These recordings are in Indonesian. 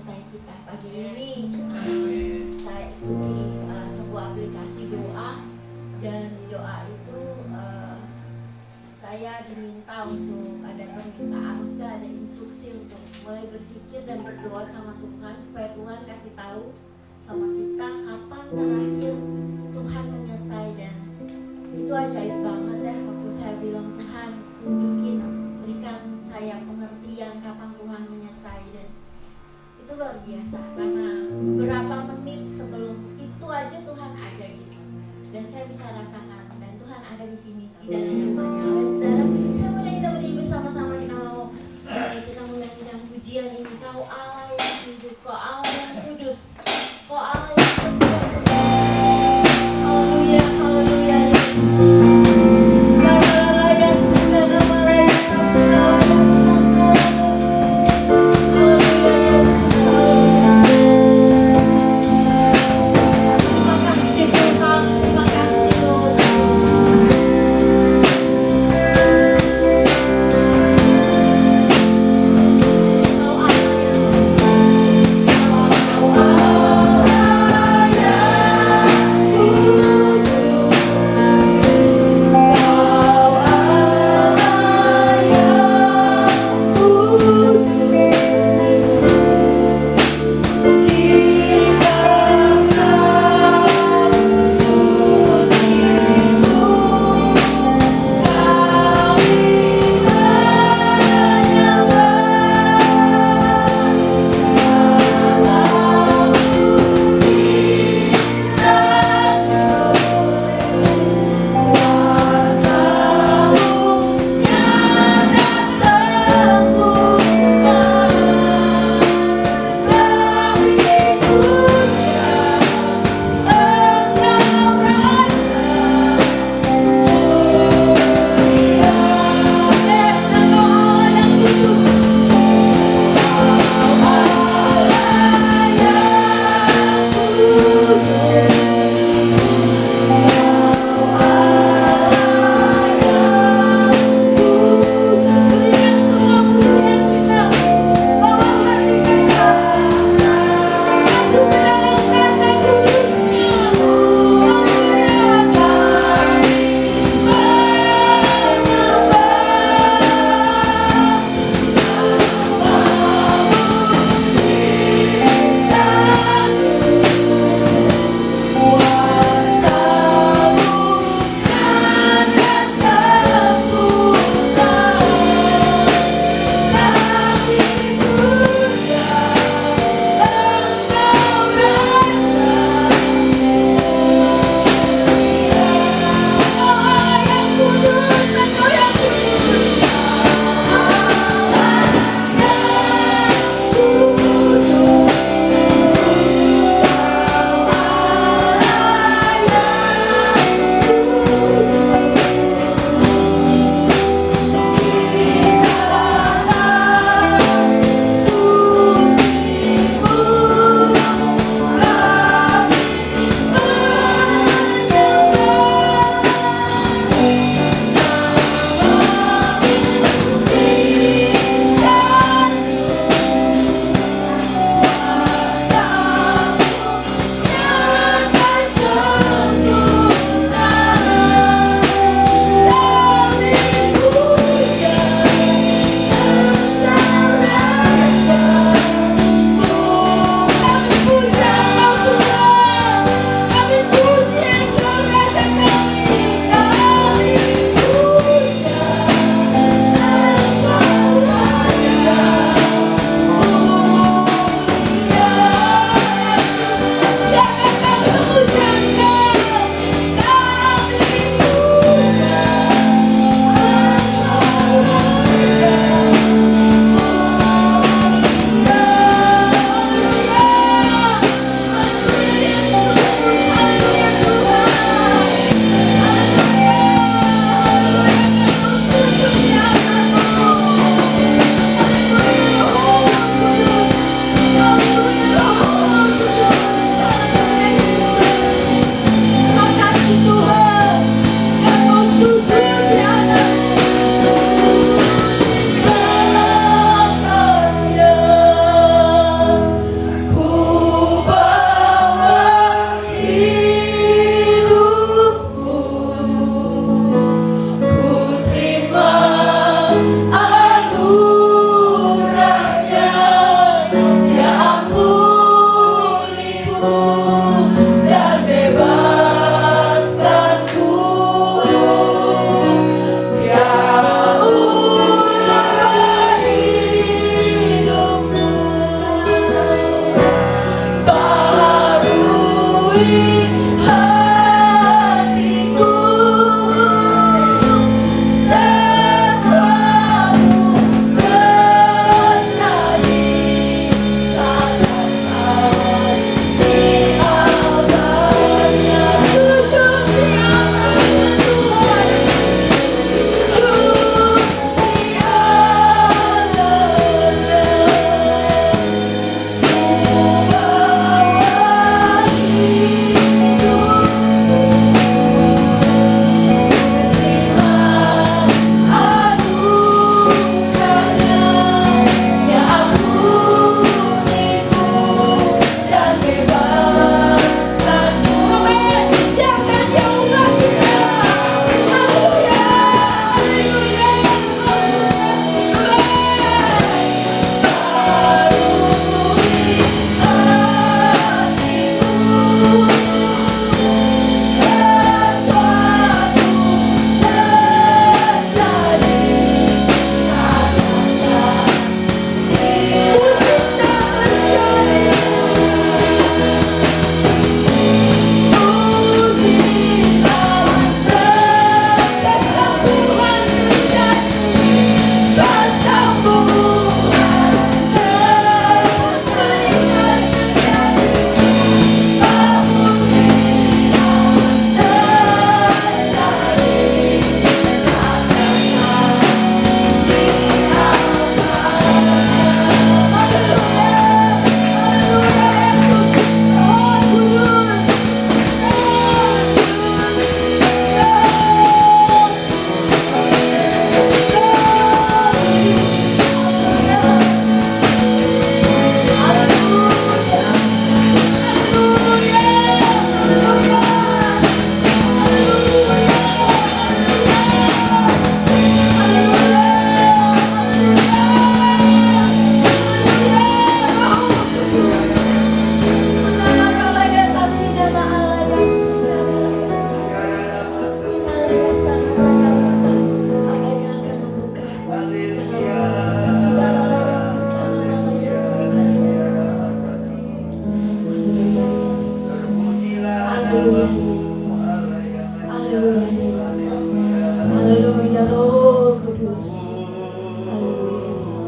menyertai kita pagi ini. Saya ikuti sebuah aplikasi doa, dan di doa itu saya diminta untuk ada permintaan, sudah ada instruksi untuk mulai berpikir dan berdoa sama Tuhan supaya Tuhan kasih tahu sama kita kapan terakhir Tuhan menyertai. Dan itu ajaib banget ya waktu saya bilang Tuhan tunjukin, berikan saya pengertian kapan Tuhan menyertai. Dan itu luar biasa karena beberapa menit sebelum itu aja Tuhan ada gitu, dan saya bisa rasakan dan Tuhan ada di sini di dalam rumahnya. Saudara, saya mau kita berdiri bersama-sama, kita mulai dengan pujian ini. Kau Allah yang hidup, Kau Allah yang kudus, Kau Allah yang sempurna. Haleluya, haleluya Yesus. Terima kasih Tuhan, terima kasih Lord.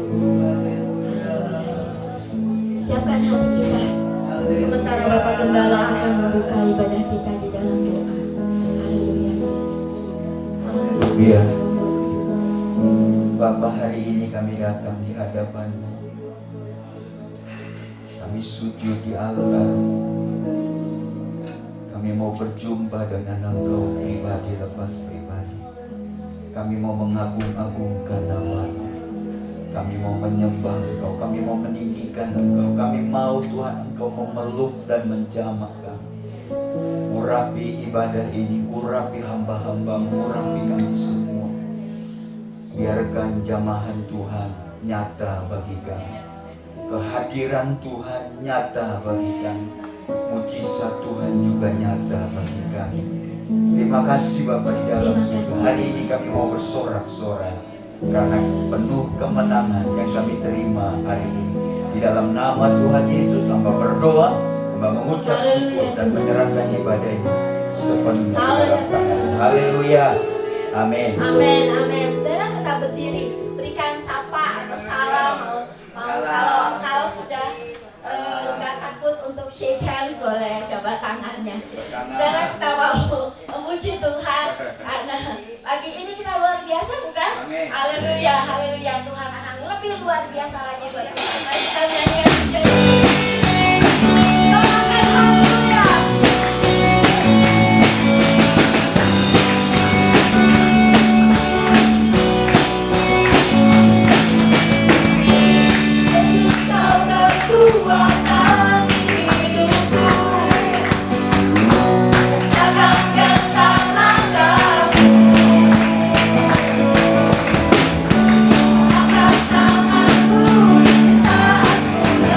Yesus. Siapkan hati kita sementara Bapak Gembala akan membuka ibadah kita di dalam doa. Haleluya Yesus. Haleluya. Bapa, hari ini kami datang di hadapan-Mu. Kami sujud di altar. Kami mau berjumpa dengan Engkau pribadi lepas pribadi. Kami mau mengagung-agungkan nama-Mu. Kami mau menyembah Engkau. Kami mau meninggikan Engkau. Kami mau Tuhan Engkau memeluk dan menjamah kami. Urapi ibadah ini, urapi hamba-hamba-Mu, urapi kami semua. Biarkan jamahan Tuhan nyata bagi kami. Kehadiran Tuhan nyata bagi kami. Mujizat Tuhan juga nyata bagi kami. Terima kasih Bapa di dalam surga. Hari ini kami mau bersorak-sorai karena penuh kemenangan yang kami terima hari ini. Di dalam nama Tuhan Yesus, hamba berdoa, hamba mengucap syukur dan menyerahkan ibadah ini sepenuhnya ke dalam tangan. Haleluya. Amin. Amin, amin. Saudara tetap berdiri, berikan sapa atau salam. Kalau sudah nggak takut untuk shake hands, boleh coba tangannya. Saudara, kita mau memuji Tuhan karena pagi ini kita luar biasa, bukan? Haleluya, haleluya. Tuhan akan lebih luar biasa lagi buat kita. Mari kita nyanyikan. Doakan haleluya. Kekuatan hidupku, jangan gentar langkahmu, angkat tanganku di saat ku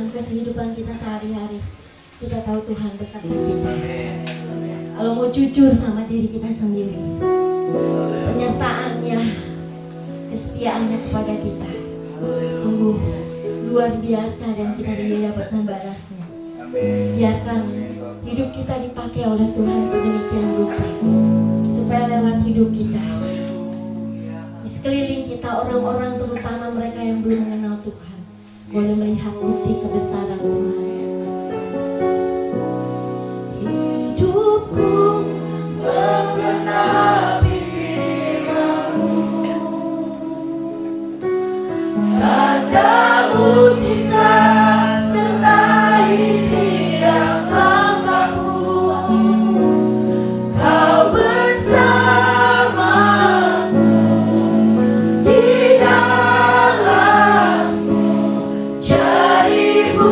dalam kehidupan kita sehari-hari, kita tahu Tuhan beserta kita. Kalau mau jujur sama diri kita sendiri, penyertaannya, kesetiaannya kepada kita sungguh luar biasa dan kita tidak dapat membalasnya. Biarkan hidup kita dipakai oleh Tuhan sedemikian rupa, supaya lewat hidup kita, di sekeliling kita orang-orang, terutama mereka yang belum mengenal Tuhan, boleh melihat bukti kebesaran Tuhan. Hidupku menggenapi firman-Mu, tanda mujizat sertai tiap langkahku. Kau bersamaku di dalamku, jarimu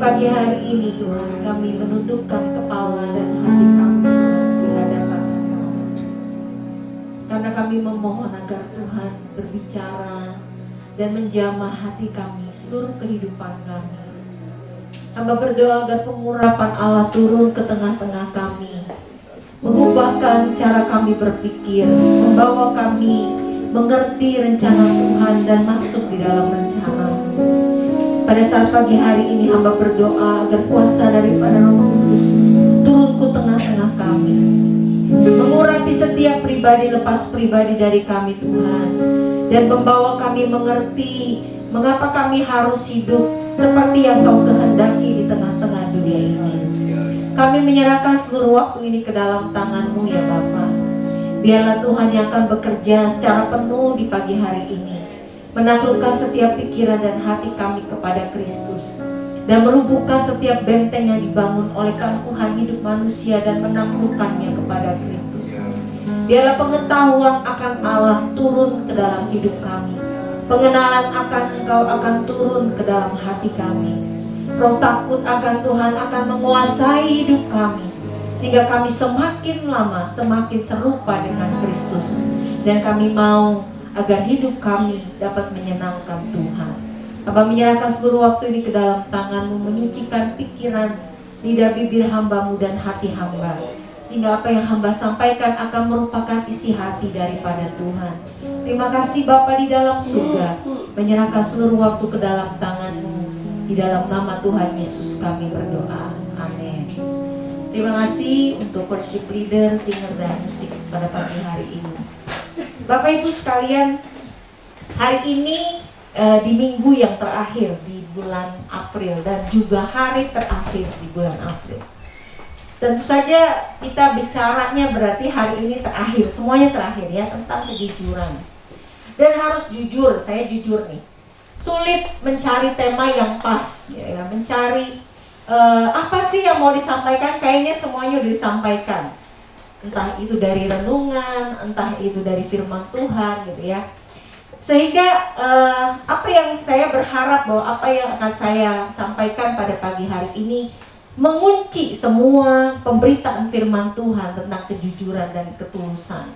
pagi hari ini Tuhan, kami menundukkan kepala dan hati kami di hadapan Engkau. Karena kami memohon agar Tuhan berbicara dan menjamah hati kami, seluruh kehidupan kami. Hamba berdoa agar pengurapan Allah turun ke tengah-tengah kami, mengubahkan cara kami berpikir, membawa kami mengerti rencana Tuhan dan masuk di dalam rencana-Mu. Pada saat pagi hari ini hamba berdoa agar kuasa daripada Roh Kudus turun ke tengah-tengah kami, mengurapi setiap pribadi lepas pribadi dari kami Tuhan, dan membawa kami mengerti mengapa kami harus hidup seperti yang Kau kehendaki di tengah-tengah dunia ini. Kami menyerahkan seluruh waktu ini ke dalam tangan-Mu ya Bapa. Biarlah Tuhan yang akan bekerja secara penuh di pagi hari ini, menaklukkan setiap pikiran dan hati kami kepada Kristus, dan merubuhkan setiap benteng yang dibangun oleh keangkuhan hidup manusia dan menaklukkannya kepada Kristus. Biarlah pengetahuan akan Allah turun ke dalam hidup kami, pengenalan akan Engkau akan turun ke dalam hati kami. Roh takut akan Tuhan akan menguasai hidup kami, sehingga kami semakin lama semakin serupa dengan Kristus. Dan kami mau agar hidup kami dapat menyenangkan Tuhan. Hamba menyerahkan seluruh waktu ini ke dalam tangan-Mu, menyucikan pikiran, lidah bibir hamba-Mu dan hati hamba, sehingga apa yang hamba sampaikan akan merupakan isi hati daripada Tuhan. Terima kasih Bapa di dalam surga, menyerahkan seluruh waktu ke dalam tangan-Mu. Di dalam nama Tuhan Yesus kami berdoa. Amin. Terima kasih untuk worship leader, singer dan musik pada pagi hari ini. Bapak Ibu sekalian, hari ini di minggu yang terakhir di bulan April dan juga hari terakhir di bulan April. Tentu saja kita bicaranya berarti hari ini terakhir, semuanya terakhir ya, tentang kejujuran. Dan harus jujur, saya jujur nih, sulit mencari tema yang pas, ya, mencari apa sih yang mau disampaikan. Kayaknya semuanya udah disampaikan, entah itu dari renungan, entah itu dari firman Tuhan gitu ya. Sehingga apa yang saya berharap bahwa apa yang akan saya sampaikan pada pagi hari ini mengunci semua pemberitaan firman Tuhan tentang kejujuran dan ketulusan.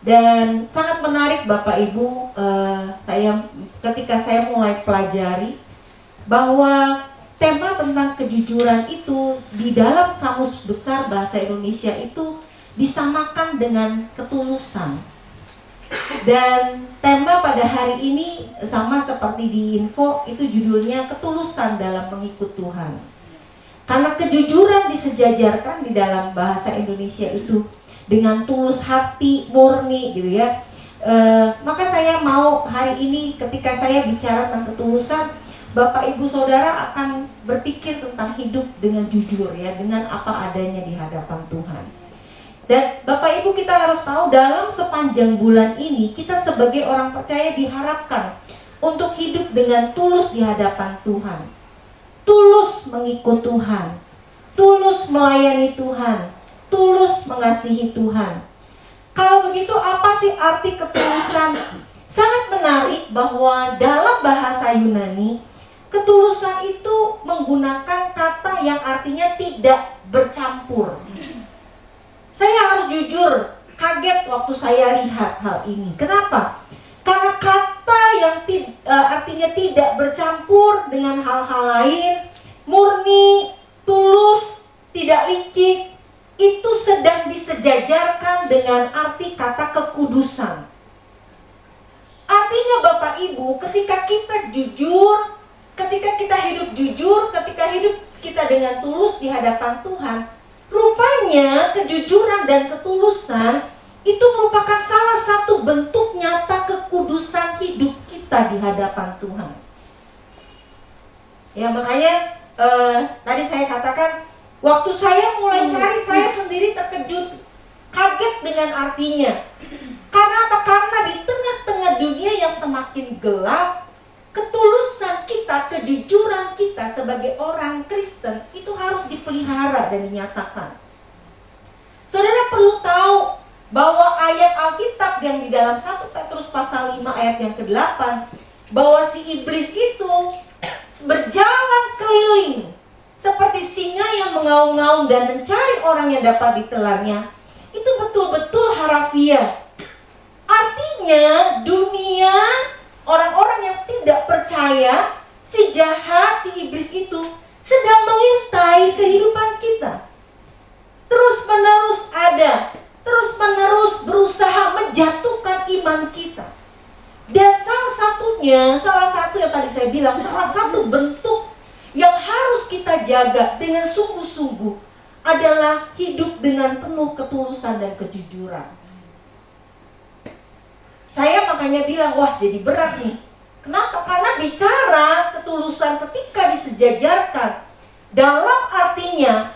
Dan sangat menarik Bapak Ibu, ketika saya mulai pelajari bahwa tema tentang kejujuran itu di dalam Kamus Besar Bahasa Indonesia itu disamakan dengan ketulusan. Dan tema pada hari ini sama seperti di info, itu judulnya ketulusan dalam mengikut Tuhan. Karena kejujuran disejajarkan di dalam bahasa Indonesia itu dengan tulus hati, murni gitu ya. Maka saya mau hari ini ketika saya bicara tentang ketulusan, Bapak Ibu Saudara akan berpikir tentang hidup dengan jujur ya, dengan apa adanya di hadapan Tuhan. Dan Bapak Ibu kita harus tahu dalam sepanjang bulan ini kita sebagai orang percaya diharapkan untuk hidup dengan tulus di hadapan Tuhan. Tulus mengikut Tuhan, tulus melayani Tuhan, tulus mengasihi Tuhan. Kalau begitu apa sih arti ketulusan? Sangat menarik bahwa dalam bahasa Yunani ketulusan itu menggunakan kata yang artinya tidak bercampur. Saya harus jujur, kaget waktu saya lihat hal ini. Kenapa? Karena kata yang artinya tidak bercampur dengan hal-hal lain, murni, tulus, tidak licik, itu sedang disejajarkan dengan arti kata kekudusan. Artinya Bapak Ibu, ketika kita jujur, ketika kita hidup jujur, ketika hidup kita dengan tulus di hadapan Tuhan, rupanya kejujuran dan ketulusan itu merupakan salah satu bentuk nyata kekudusan hidup kita di hadapan Tuhan. Ya makanya tadi saya katakan, waktu saya mulai cari, saya sendiri terkejut, kaget dengan artinya. Karena apa? Karena di tengah-tengah dunia yang semakin gelap, ketulusan kita, kejujuran kita sebagai orang Kristen itu harus dipelihara dan dinyatakan. Saudara perlu tahu bahwa ayat Alkitab yang di dalam 1 Petrus pasal 5 ayat yang ke-8, bahwa si iblis itu berjalan keliling seperti singa yang mengaum-ngaum dan mencari orang yang dapat ditelannya, itu betul-betul harafiah. Artinya dunia, orang-orang yang tidak percaya, si jahat, si iblis itu sedang mengintai kehidupan kita. Terus-menerus ada, terus-menerus berusaha menjatuhkan iman kita. Dan salah satu yang tadi saya bilang, salah satu bentuk yang harus kita jaga dengan sungguh-sungguh adalah hidup dengan penuh ketulusan dan kejujuran. Saya makanya bilang, wah jadi berat nih. Kenapa? Karena bicara ketulusan ketika disejajarkan dalam artinya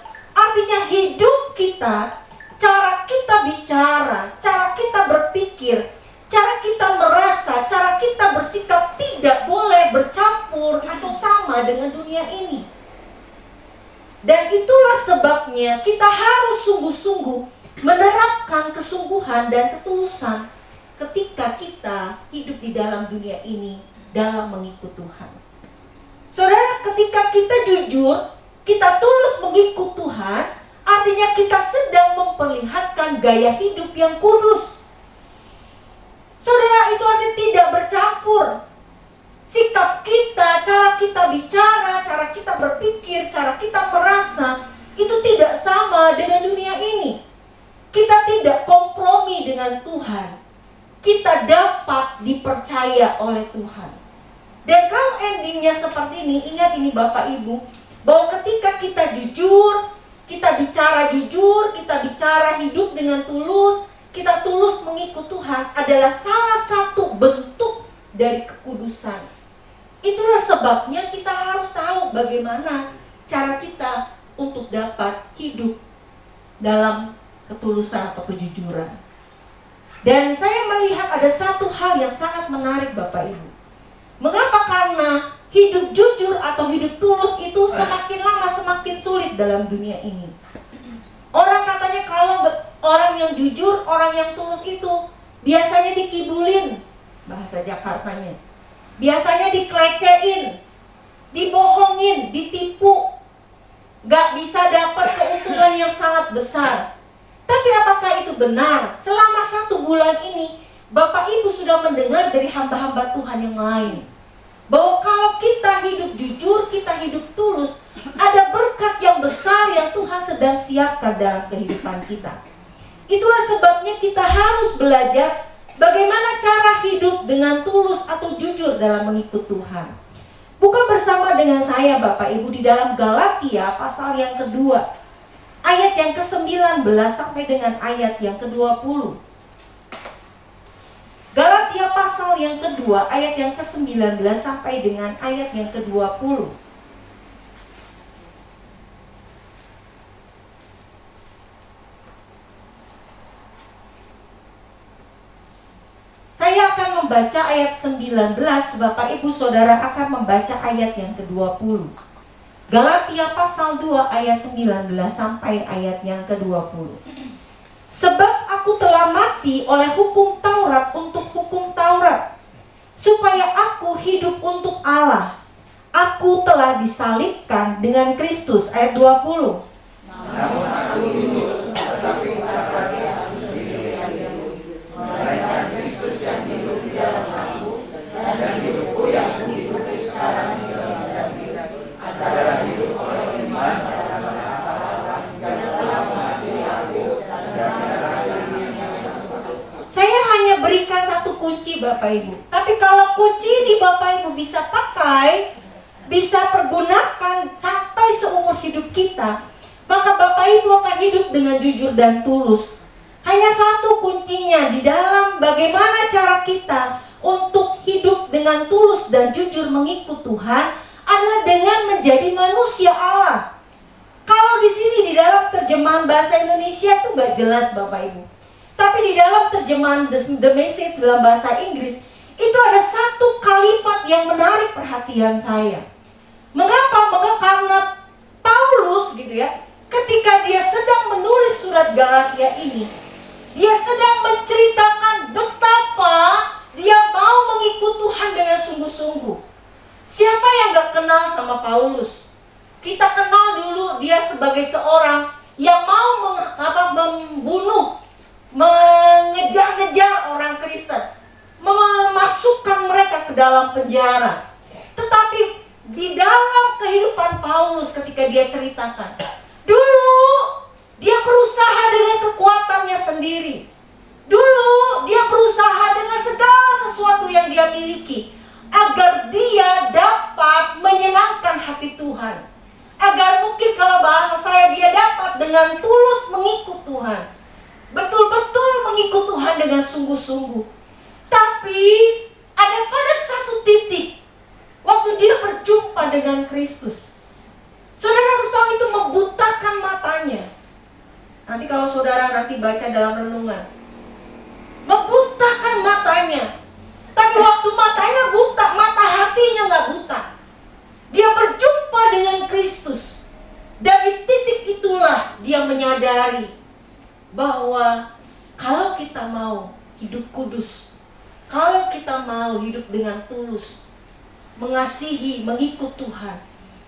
hidup kita, cara kita bicara, cara kita berpikir, cara kita merasa, cara kita bersikap tidak boleh bercampur atau sama dengan dunia ini. Dan itulah sebabnya kita harus sungguh-sungguh menerapkan kesungguhan dan ketulusan ketika kita hidup di dalam dunia ini dalam mengikut Tuhan. Saudara, ketika kita jujur, kita tulus mengikut Tuhan, artinya kita sedang memperlihatkan gaya hidup yang kudus. Saudara, itu artinya tidak bercampur. Sikap kita, cara kita bicara, cara kita berpikir, cara kita merasa, itu tidak sama dengan dunia ini. Kita tidak kompromi dengan Tuhan. Kita dapat dipercaya oleh Tuhan. Dan kalau endingnya seperti ini, ingat ini Bapak Ibu, bahwa ketika kita jujur, kita bicara jujur, kita bicara hidup dengan tulus, kita tulus mengikut Tuhan, adalah salah satu bentuk dari kekudusan. Itulah sebabnya kita harus tahu bagaimana cara kita untuk dapat hidup dalam ketulusan atau kejujuran. Dan saya melihat ada satu hal yang sangat menarik Bapak Ibu. Mengapa? Karena hidup jujur atau hidup tulus itu semakin lama semakin sulit dalam dunia ini. Orang katanya kalau orang yang jujur, orang yang tulus itu biasanya dikibulin, bahasa Jakartanya. Biasanya dikelecehin, dibohongin, ditipu. Gak bisa dapat keuntungan yang sangat besar. Tapi apakah itu benar? Selama 1 bulan ini, Bapak Ibu sudah mendengar dari hamba-hamba Tuhan yang lain, bahwa kalau kita hidup jujur, kita hidup tulus, ada berkat yang besar yang Tuhan sedang siapkan dalam kehidupan kita. Itulah sebabnya kita harus belajar bagaimana cara hidup dengan tulus atau jujur dalam mengikut Tuhan. Buka bersama dengan saya Bapak Ibu di dalam Galatia pasal yang kedua, ayat yang ke-19 sampai dengan ayat yang ke-20. Galatia pasal yang kedua, ayat yang ke-19 sampai dengan ayat yang ke-20. Saya akan membaca ayat 19, Bapak Ibu Saudara akan membaca ayat yang ke-20. Galatia pasal 2 ayat 19 sampai ayat yang ke-20. Sebab aku telah mati oleh hukum Taurat untuk hukum Taurat, supaya aku hidup untuk Allah. Aku telah disalibkan dengan Kristus. Ayat 20. Namun aku hidup, tetapi bukan lagi aku sendiri yang hidup, melainkan Kristus yang hidup di dalam aku, dan hidupku yang kuhidupi sekarang di dalam diri adalah hidup oleh iman pada Allah yang telah mengasihi aku dan menyerahkan dirinya. Saya hanya berikan satu kunci Bapak Ibu. Tapi kalau kunci ini Bapak Ibu bisa pakai, bisa pergunakan sampai seumur hidup kita, maka Bapak Ibu akan hidup dengan jujur dan tulus. Hanya satu kuncinya di dalam bagaimana cara kita untuk hidup dengan tulus dan jujur mengikut Tuhan adalah dengan menjadi manusia Allah. Kalau di sini di dalam terjemahan bahasa Indonesia itu nggak jelas Bapak Ibu. Tapi di dalam terjemahan The Message dalam bahasa Inggris itu ada satu kalimat yang menarik perhatian saya. Mengapa? Karena Paulus gitu ya, ketika dia sedang menulis surat Galatia ini, dia sedang menceritakan betapa dia mau mengikut Tuhan dengan sungguh-sungguh. Siapa yang gak kenal sama dalam penjara. Tetapi di dalam kehidupan Paulus ketika dia ceritakan, dulu dia berusaha dengan kekuatannya sendiri. Dulu dia berusaha dengan segala sesuatu yang dia miliki agar dia dapat menyenangkan hati Tuhan. Agar mungkin kalau bahasa saya, dia dapat dengan tulus mengikut Tuhan. Betul-betul mengikut Tuhan dengan sungguh-sungguh. Tapi ada pada satu titik waktu dia berjumpa dengan Kristus, saudara harus tahu itu membutakan matanya. Nanti kalau saudara nanti baca dalam renungan, membutakan matanya. Tapi waktu matanya buta, mata hatinya nggak buta. Dia berjumpa dengan Kristus. Dari titik itulah dia menyadari bahwa kalau kita mau hidup kudus, kalau kita mau hidup dengan tulus, mengasihi, mengikut Tuhan,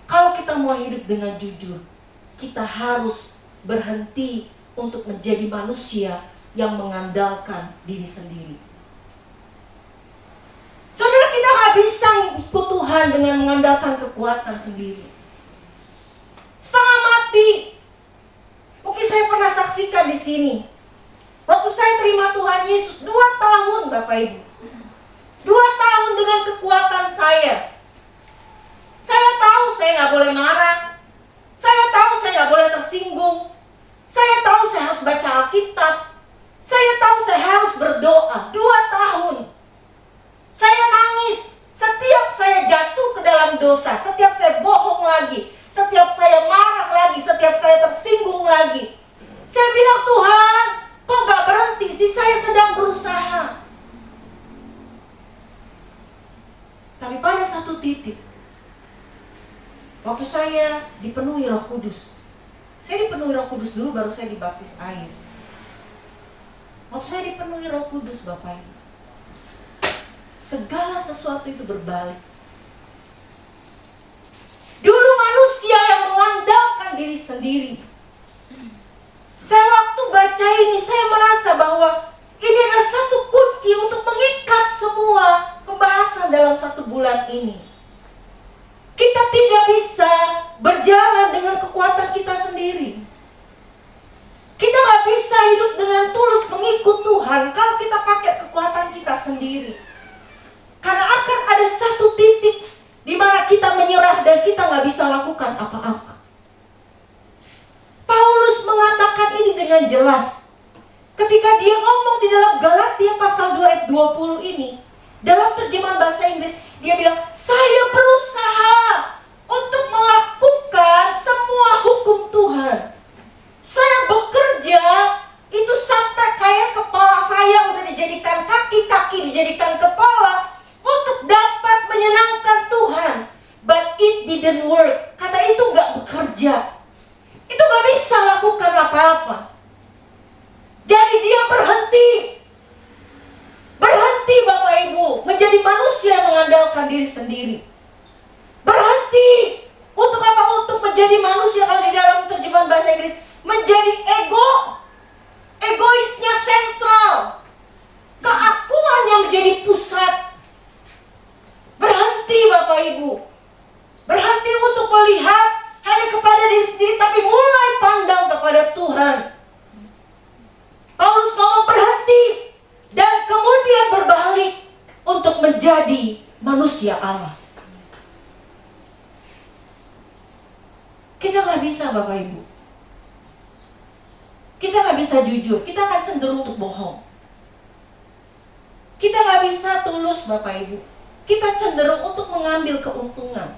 kalau kita mau hidup dengan jujur, kita harus berhenti untuk menjadi manusia yang mengandalkan diri sendiri. Saudara, kita gak bisa ikut Tuhan dengan mengandalkan kekuatan sendiri. Setengah mati. Mungkin saya pernah saksikan di sini. Waktu saya terima Tuhan Yesus 2 tahun, Bapak Ibu. 2 tahun dengan kekuatan saya. Saya tahu saya gak boleh marah. Saya tahu saya gak boleh tersinggung. Saya tahu saya harus baca Alkitab. Saya tahu saya harus berdoa. 2 tahun. Saya nangis setiap saya jatuh ke dalam dosa, setiap saya bohong lagi, setiap saya marah lagi, setiap saya tersinggung lagi. Saya bilang, Tuhan, kok gak berhenti sih? Saya sedang berusaha. Tapi pada satu titik, waktu saya dipenuhi Roh Kudus, saya dipenuhi Roh Kudus dulu, baru saya dibaptis air. Waktu saya dipenuhi Roh Kudus, Bapak Ibu, segala sesuatu itu berbalik. Dulu manusia yang mengandalkan diri sendiri. Saya waktu baca ini, saya merasa bahwa ini adalah satu kunci untuk mengikat semua pembahasan dalam 1 bulan ini. Kita tidak bisa berjalan dengan kekuatan kita sendiri. Kita gak bisa hidup dengan tulus mengikut Tuhan kalau kita pakai kekuatan kita sendiri. Karena akan ada satu titik di mana kita menyerah dan kita gak bisa lakukan apa-apa. Paulus mengatakan ini dengan jelas ketika dia ngomong di dalam Galatia pasal 2 ayat 20 ini. Dalam terjemahan bahasa Inggris, dia bilang, saya berusaha untuk melakukan semua hukum Tuhan. Saya bekerja itu sampai kayak kepala saya udah dijadikan kaki, kaki dijadikan kepala untuk dapat menyenangkan Tuhan. But it didn't work. Kata itu gak bekerja. Itu gak bisa lakukan apa-apa. Jadi dia berhenti. Berhenti, Bapak Ibu, menjadi manusia yang mengandalkan diri sendiri. Berhenti. Untuk apa? Untuk menjadi manusia, kalau di dalam terjemahan bahasa Inggris, menjadi egoisnya sentral. Keakuan yang menjadi pusat. Berhenti, Bapak Ibu. Berhenti untuk melihat hanya kepada diri sendiri, tapi mulai pandang kepada Tuhan. Paulus ngomong berhenti dan kemudian berbalik untuk menjadi manusia Allah. Kita gak bisa, Bapak Ibu. Kita gak bisa jujur. Kita akan cenderung untuk bohong. Kita gak bisa tulus, Bapak Ibu. Kita cenderung untuk mengambil keuntungan.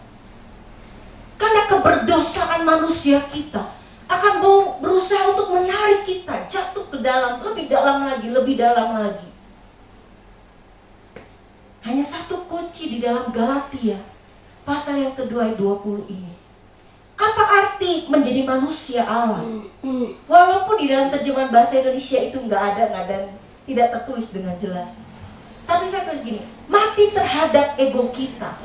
Karena keberdosaan manusia kita akan berusaha untuk menarik kita jatuh ke dalam, lebih dalam lagi, lebih dalam lagi. Hanya satu kunci di dalam Galatia pasal yang kedua ayat 20 ini. Apa arti menjadi manusia Allah? Walaupun di dalam terjemahan bahasa Indonesia itu nggak ada, tidak tertulis dengan jelas. Tapi saya tulis gini, mati terhadap ego kita,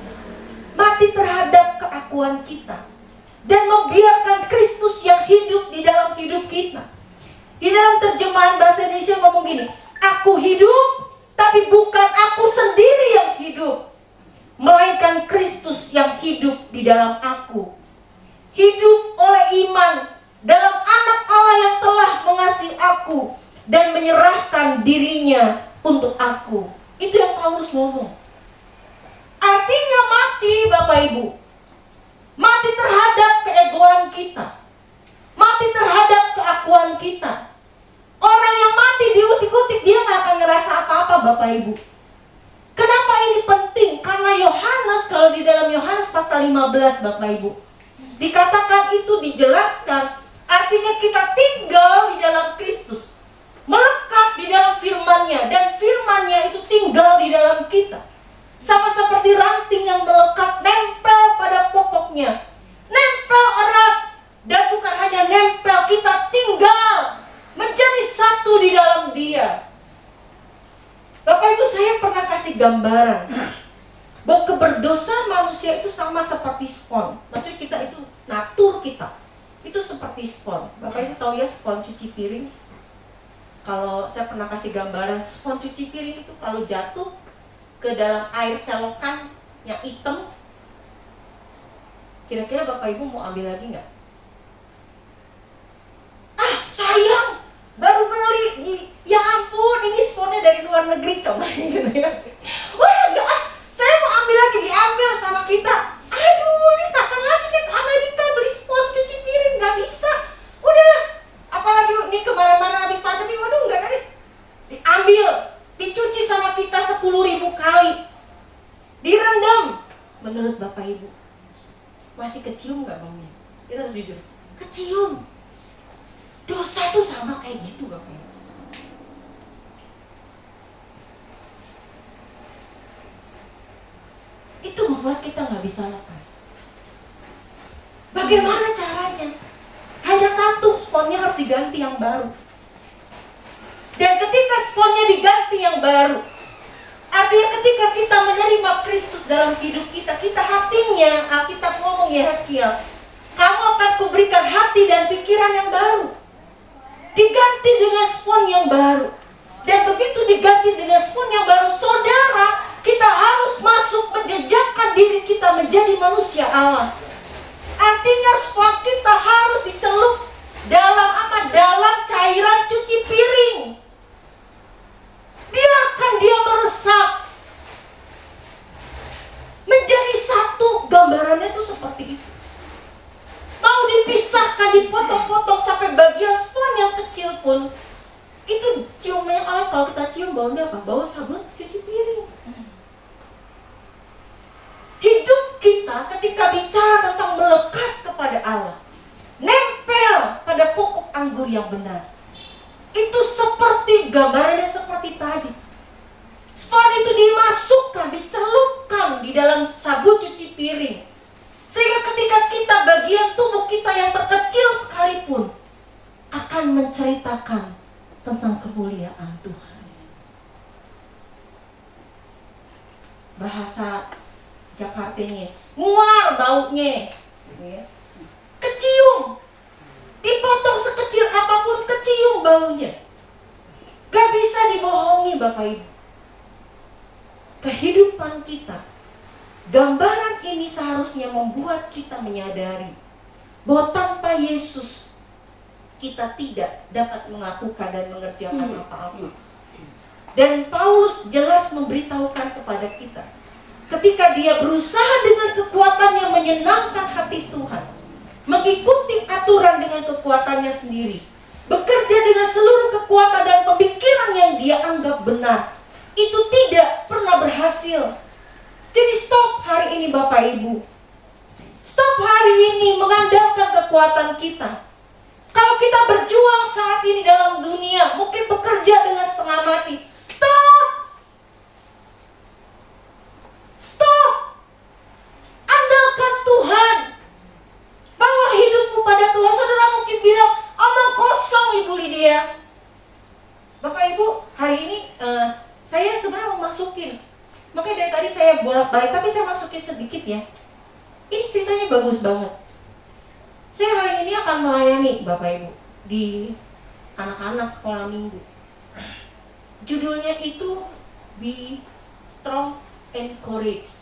mati terhadap keakuan kita, dan membiarkan Kristus yang hidup di dalam hidup kita. Di dalam terjemahan bahasa Indonesia ngomong gini, aku hidup, tapi bukan aku sendiri yang hidup. dalam aku. Hidup oleh iman dalam anak Allah yang telah mengasihi aku dan menyerahkan dirinya untuk aku. Itu yang Paulus ngomong. Artinya mati, Bapak Ibu. Mati terhadap keegoan kita. Mati terhadap keakuan kita. Orang yang mati diutik-utik, dia gak akan ngerasa apa-apa, Bapak Ibu. Kenapa ini penting? Karena Yohanes, kalau di dalam Yohanes pasal 15, Bapak Ibu, dikatakan itu dijelaskan, artinya kita tinggal di dalam Kristus, melekat di dalam firman-Nya, dan firman-Nya itu tinggal di dalam kita. Sama seperti ranting yang melekat, nempel pada pokoknya, nempel erat, dan bukan hanya nempel, kita tinggal menjadi satu di dalam Dia. Bapak Ibu, saya pernah kasih gambaran bahwa keberdosaan manusia itu sama seperti spons. Maksudnya kita itu, natur kita itu seperti spons. Bapak Ibu tahu ya spons cuci piring? Kalau saya pernah kasih gambaran, spons cuci piring itu kalau jatuh ke dalam air selokan yang hitam, kira-kira Bapak Ibu mau ambil lagi nggak? Ah, sayang, baru beli. Ya ampun, ini sponnya dari luar negeri, coba gitu ya. Wah, enggak, saya mau ambil lagi, diambil sama kita. Aduh, ini kapan lagi saya ke Amerika beli spons cuci piring, nggak bisa. Udahlah, apalagi ini kemana-mana habis pandemi, waduh nggak ada. Diambil, dicuci sama kita 10.000 kali, direndam. Menurut Bapak Ibu, masih kecium nggak baunya? Kita harus jujur, kecium. Dosa tuh sama kayak gitu, Bapak Ibu. Itu membuat kita nggak bisa lepas. Bagaimana caranya? Hanya satu, sponnya harus diganti yang baru. Dan ketika sponnya diganti yang baru, artinya ketika kita menerima Kristus dalam hidup kita, kita hatinya, Alkitab ngomong Yehezkiel, kamu akan kuberikan hati dan pikiran yang baru. Diganti dengan spon yang baru. Dan begitu diganti dengan spon yang baru, saudara, kita harus masuk menjejakkan diri kita menjadi manusia Allah. Artinya spon kita harus dicelup dalam apa? Dalam cairan cuci piring. Biarkan dia meresap menjadi satu. Gambarannya itu seperti itu. Mau dipisahkan, dipotong-potong sampai bagian spon yang kecil pun, itu ciumnya apa? Kalau kita cium baunya apa? Bau sabun cuci piring. Hidup kita ketika bicara tentang melekat kepada Allah, nempel pada pokok anggur yang benar, itu seperti gambarannya seperti tadi. Spon itu dimasukkan, dicelupkan di dalam sabun cuci piring, sehingga ketika kita bagian tubuh kita yang terkecil sekalipun akan menceritakan tentang kemuliaan Tuhan. Bahasa Jakartanya, nguar baunya, kecium, dipotong sekecil apapun, kecium baunya. Gak bisa dibohongi Bapak Ibu. Kehidupan kita, gambaran ini seharusnya membuat kita menyadari bahwa tanpa Yesus kita tidak dapat melakukan dan mengerjakan apa-apa. Dan Paulus jelas memberitahukan kepada kita, ketika dia berusaha dengan kekuatan yang menyenangkan hati Tuhan, mengikuti aturan dengan kekuatannya sendiri, bekerja dengan seluruh kekuatan dan pemikiran yang dia anggap benar, itu tidak pernah berhasil. Jadi stop hari ini Bapak Ibu. Stop hari ini mengandalkan kekuatan kita. Kalau kita berjuang saat ini dalam dunia, mungkin bekerja dengan setengah mati. Stop! Stop! Andalkan Tuhan. Bawa hidupmu pada Tuhan. Saudara mungkin bilang, omong kosong Ibu Lydia. Bapak Ibu, hari ini saya sebenarnya mau masukin. Makanya dari tadi saya bolak-balik, tapi saya masukin sedikit ya. Ini ceritanya bagus banget. Saya hari ini akan melayani Bapak Ibu di anak-anak sekolah minggu. Judulnya itu Be Strong and Courage.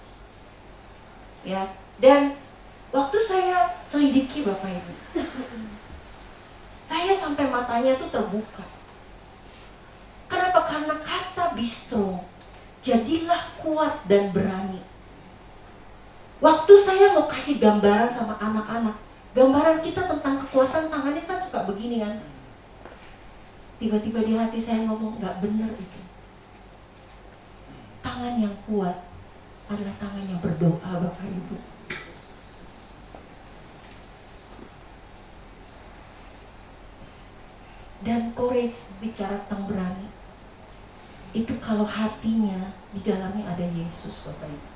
Ya, dan Waktu saya selidiki Bapak Ibu, saya sampai matanya tuh terbuka. Kenapa? Karena kata bistro, jadilah kuat dan berani. Waktu saya mau kasih gambaran sama anak-anak, gambaran kita tentang kekuatan tangannya kan suka begini kan. Tiba-tiba di hati saya ngomong, gak benar itu. Tangan yang kuat adalah tangan yang berdoa Bapak Ibu. Dan courage bicara tentang berani, itu kalau hatinya di dalamnya ada Yesus Bapak Ibu.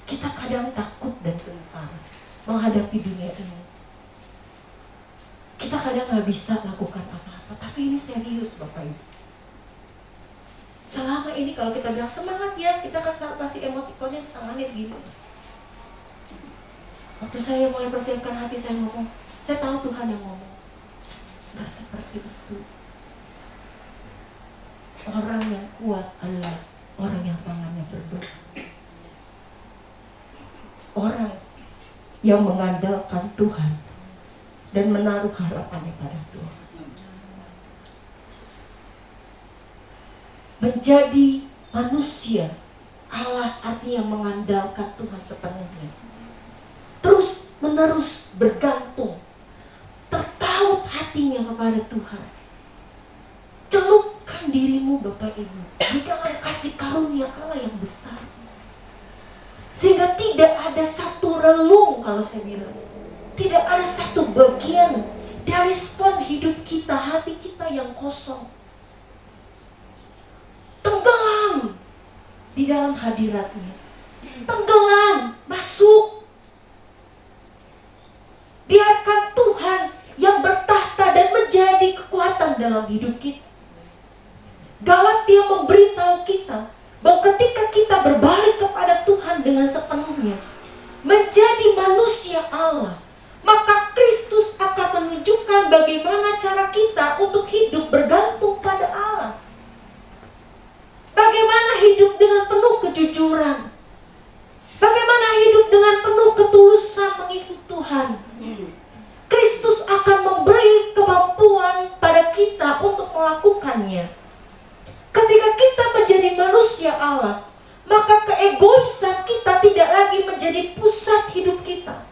Kita kadang takut dan gentar menghadapi dunia ini. Kita kadang gak bisa lakukan apa-apa, tapi ini serius Bapak Ibu. Selama ini kalau kita bilang semangat ya, kita kasih emotikonnya tangannya gini. Waktu saya mulai persiapkan hati, saya ngomong, saya tahu Tuhan yang ngomong. Gak seperti itu. Orang yang kuat adalah orang yang tangannya berdoa. Orang yang mengandalkan Tuhan dan menaruh harapannya pada Tuhan. Menjadi manusia Allah artinya mengandalkan Tuhan sepenuhnya. Terus menerus bergantung, tertaut hatinya kepada Tuhan. Celupkan dirimu Bapak Ibu di dalam kasih karunia Allah yang besar, sehingga tidak ada satu relung, kalau saya bilang, tidak ada satu bagian dari spon hidup kita, hati kita yang kosong, tenggelam di dalam hadiratnya, tenggelam masuk. Biarkan Tuhan yang bertahta dan menjadi kekuatan dalam hidup kita. Galatia memberitahu kita bahwa ketika kita berbalik kepada Tuhan dengan sepenuhnya, menjadi manusia Allah, maka Kristus akan menunjukkan bagaimana cara kita untuk hidup bergantung pada Allah. Bagaimana hidup dengan penuh kejujuran, bagaimana hidup dengan penuh ketulusan mengikut Tuhan. Kristus akan memberi kemampuan pada kita untuk melakukannya. Ketika kita menjadi manusia Allah, maka keegoisan kita tidak lagi menjadi pusat hidup kita.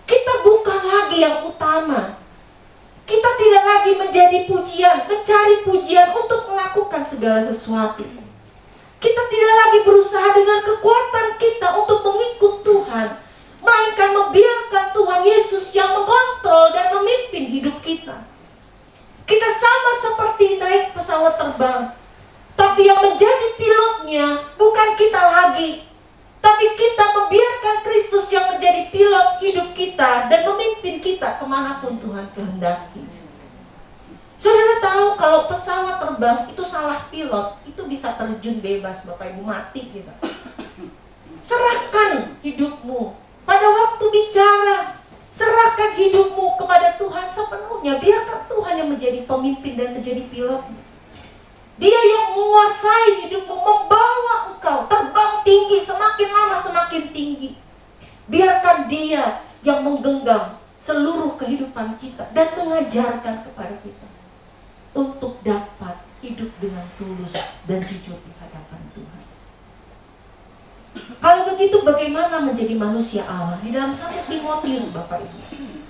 Kita bukan lagi yang utama. Kita tidak lagi menjadi pujian, mencari pujian untuk melakukan segala sesuatu. Kita tidak lagi berusaha dengan kekuatan kita untuk mengikut Tuhan, melainkan membiarkan Tuhan Yesus yang mengontrol dan memimpin hidup kita. Kita sama seperti naik pesawat terbang, tapi yang menjadi pilotnya bukan kita lagi, tapi kita membiarkan Kristus yang menjadi pilot hidup kita dan memimpin kita kemanapun Tuhan kehendaki. Saudara tahu kalau pesawat terbang itu salah pilot, itu bisa terjun bebas Bapak Ibu, mati kita. Serahkan hidupmu. Pada waktu bicara, serahkan hidupmu kepada Tuhan sepenuhnya. Biarkan Tuhan yang menjadi pemimpin dan menjadi pilot. Dia yang menguasai hidupmu, membawa engkau terbang tinggi, semakin lama semakin tinggi. Biarkan Dia yang menggenggam seluruh kehidupan kita dan mengajarkan kepada kita untuk dapat hidup dengan tulus dan jujur di hadapan Tuhan. Kalau begitu bagaimana menjadi manusia Allah? Di dalam 1 Timotius Bapak Ibu,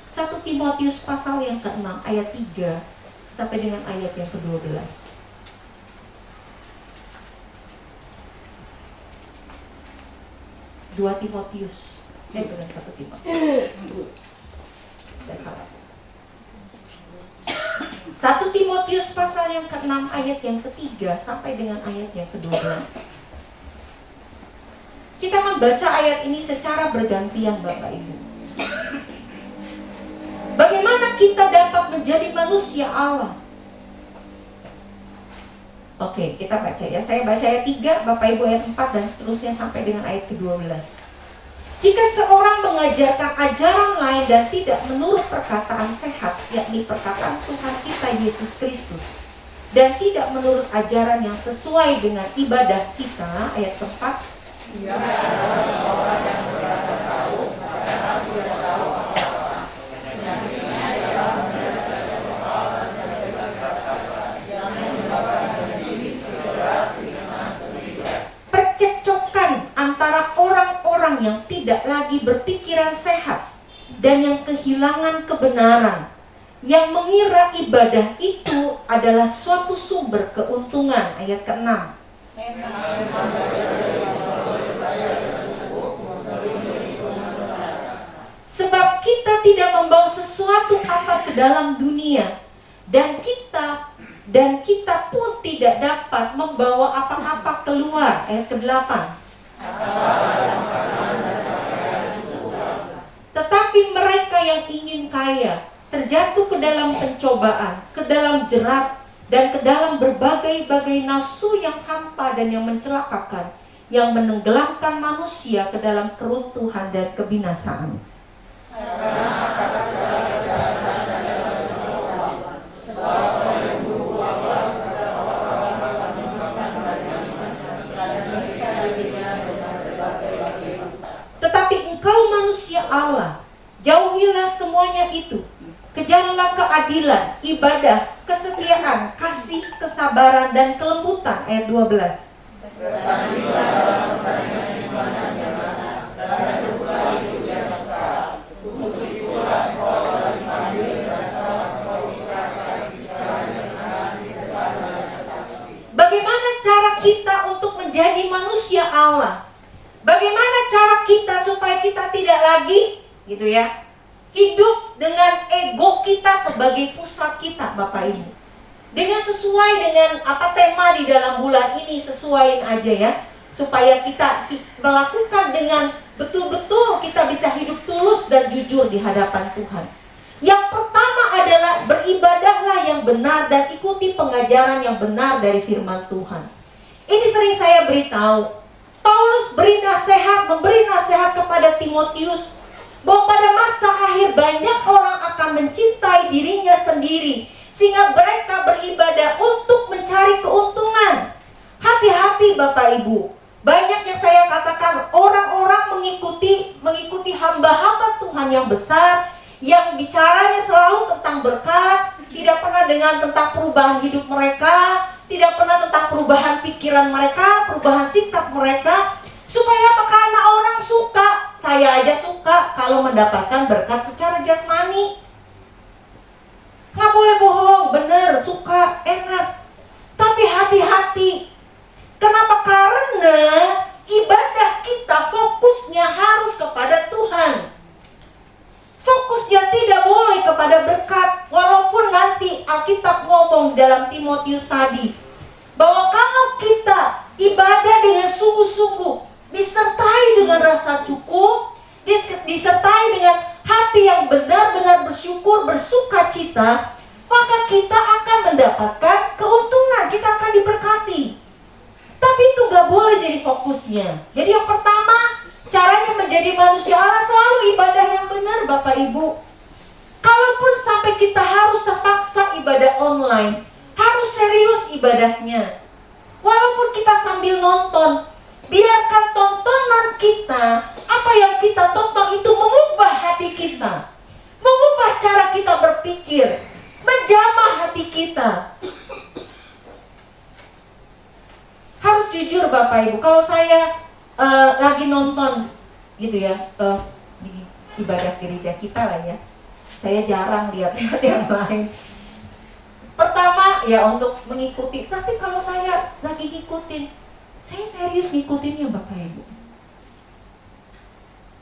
1 Timotius pasal yang ke-6 ayat 3 sampai dengan ayat yang ke-12. 2 Timotius, bukan 1 Timotius, saya salah. 1 Timotius pasal yang ke-6 ayat yang ke-3 sampai dengan ayat yang ke-12. Kita membaca ayat ini secara bergantian Bapak Ibu. Bagaimana kita dapat menjadi manusia Allah? Oke, kita baca ya. Saya baca ayat 3, Bapak Ibu ayat 4 dan seterusnya sampai dengan ayat ke-12. Jika seorang mengajarkan ajaran lain dan tidak menurut perkataan sehat, yakni perkataan Tuhan kita Yesus Kristus, dan tidak menurut ajaran yang sesuai dengan ibadah kita, ayat 4, Percekcokan antara orang-orang yang tidak lagi berpikiran sehat dan yang kehilangan kebenaran, yang mengira ibadah itu adalah suatu sumber keuntungan. Ayat ke-6. Sebab kita tidak membawa sesuatu apa ke dalam dunia, dan kita pun tidak dapat membawa apa-apa keluar. Ayat ke-8. Tetapi mereka yang ingin kaya terjatuh ke dalam pencobaan, ke dalam jerat, dan ke dalam berbagai-bagai nafsu yang hampa dan yang mencelakakan, yang menenggelamkan manusia ke dalam keruntuhan dan kebinasaan. Tetapi engkau manusia Allah, jauhilah semuanya itu. Kejarlah keadilan, ibadah, kesetiaan, kasih, kesabaran, dan kelembutan. Ayat 12. Bagaimana cara kita untuk menjadi manusia Allah? Bagaimana cara kita supaya kita tidak lagi gitu ya, hidup dengan ego kita sebagai pusat kita, Bapak Ibu. Dengan sesuai dengan apa tema di dalam bulan ini, sesuaiin aja ya, supaya kita melakukan dengan betul-betul kita bisa hidup tulus dan jujur di hadapan Tuhan. Yang pertama adalah beribadahlah yang benar dan ikuti pengajaran yang benar dari firman Tuhan. Ini sering saya beritahu. Paulus memberi nasihat kepada Timotius bahwa pada masa akhir banyak orang akan mencintai dirinya sendiri, sehingga mereka beribadah untuk mencari keuntungan. Hati-hati Bapak Ibu. Banyak yang saya katakan, orang-orang mengikuti hamba-hamba Tuhan yang besar, yang bicaranya selalu tentang berkat, tidak pernah dengan tentang perubahan hidup mereka, tidak pernah tentang perubahan pikiran mereka, perubahan sikap mereka. Supaya apa? Karena orang suka. Saya aja suka kalau mendapatkan berkat secara jasmani. Nggak boleh bohong, bener, suka, enak. Tapi hati-hati. Kenapa? Karena ibadah kita fokusnya harus kepada Tuhan. Fokusnya tidak boleh kepada berkat. Walaupun nanti Alkitab ngomong dalam Timotius tadi, bahwa kalau kita ibadah dengan sungguh-sungguh, disertai dengan rasa cukup, disertai dengan hati yang benar-benar bersyukur, bersukacita, maka kita akan mendapatkan keuntungan, kita akan diberkati. Tapi itu gak boleh jadi fokusnya. Jadi yang pertama, caranya menjadi manusia Allah selalu ibadah yang benar, Bapak Ibu. Kalaupun sampai kita harus terpaksa ibadah online, harus serius ibadahnya. Walaupun kita sambil nonton, biarkan tontonan kita, apa yang kita tonton itu mengubah hati kita, mengubah cara kita berpikir, menjamah hati kita. Harus jujur Bapak Ibu, kalau saya lagi nonton gitu ya, di ibadah gereja kita lah ya, saya jarang lihat yang lain. Pertama ya untuk mengikuti, tapi kalau saya lagi ngikutin, saya serius ngikutinnya Bapak Ibu.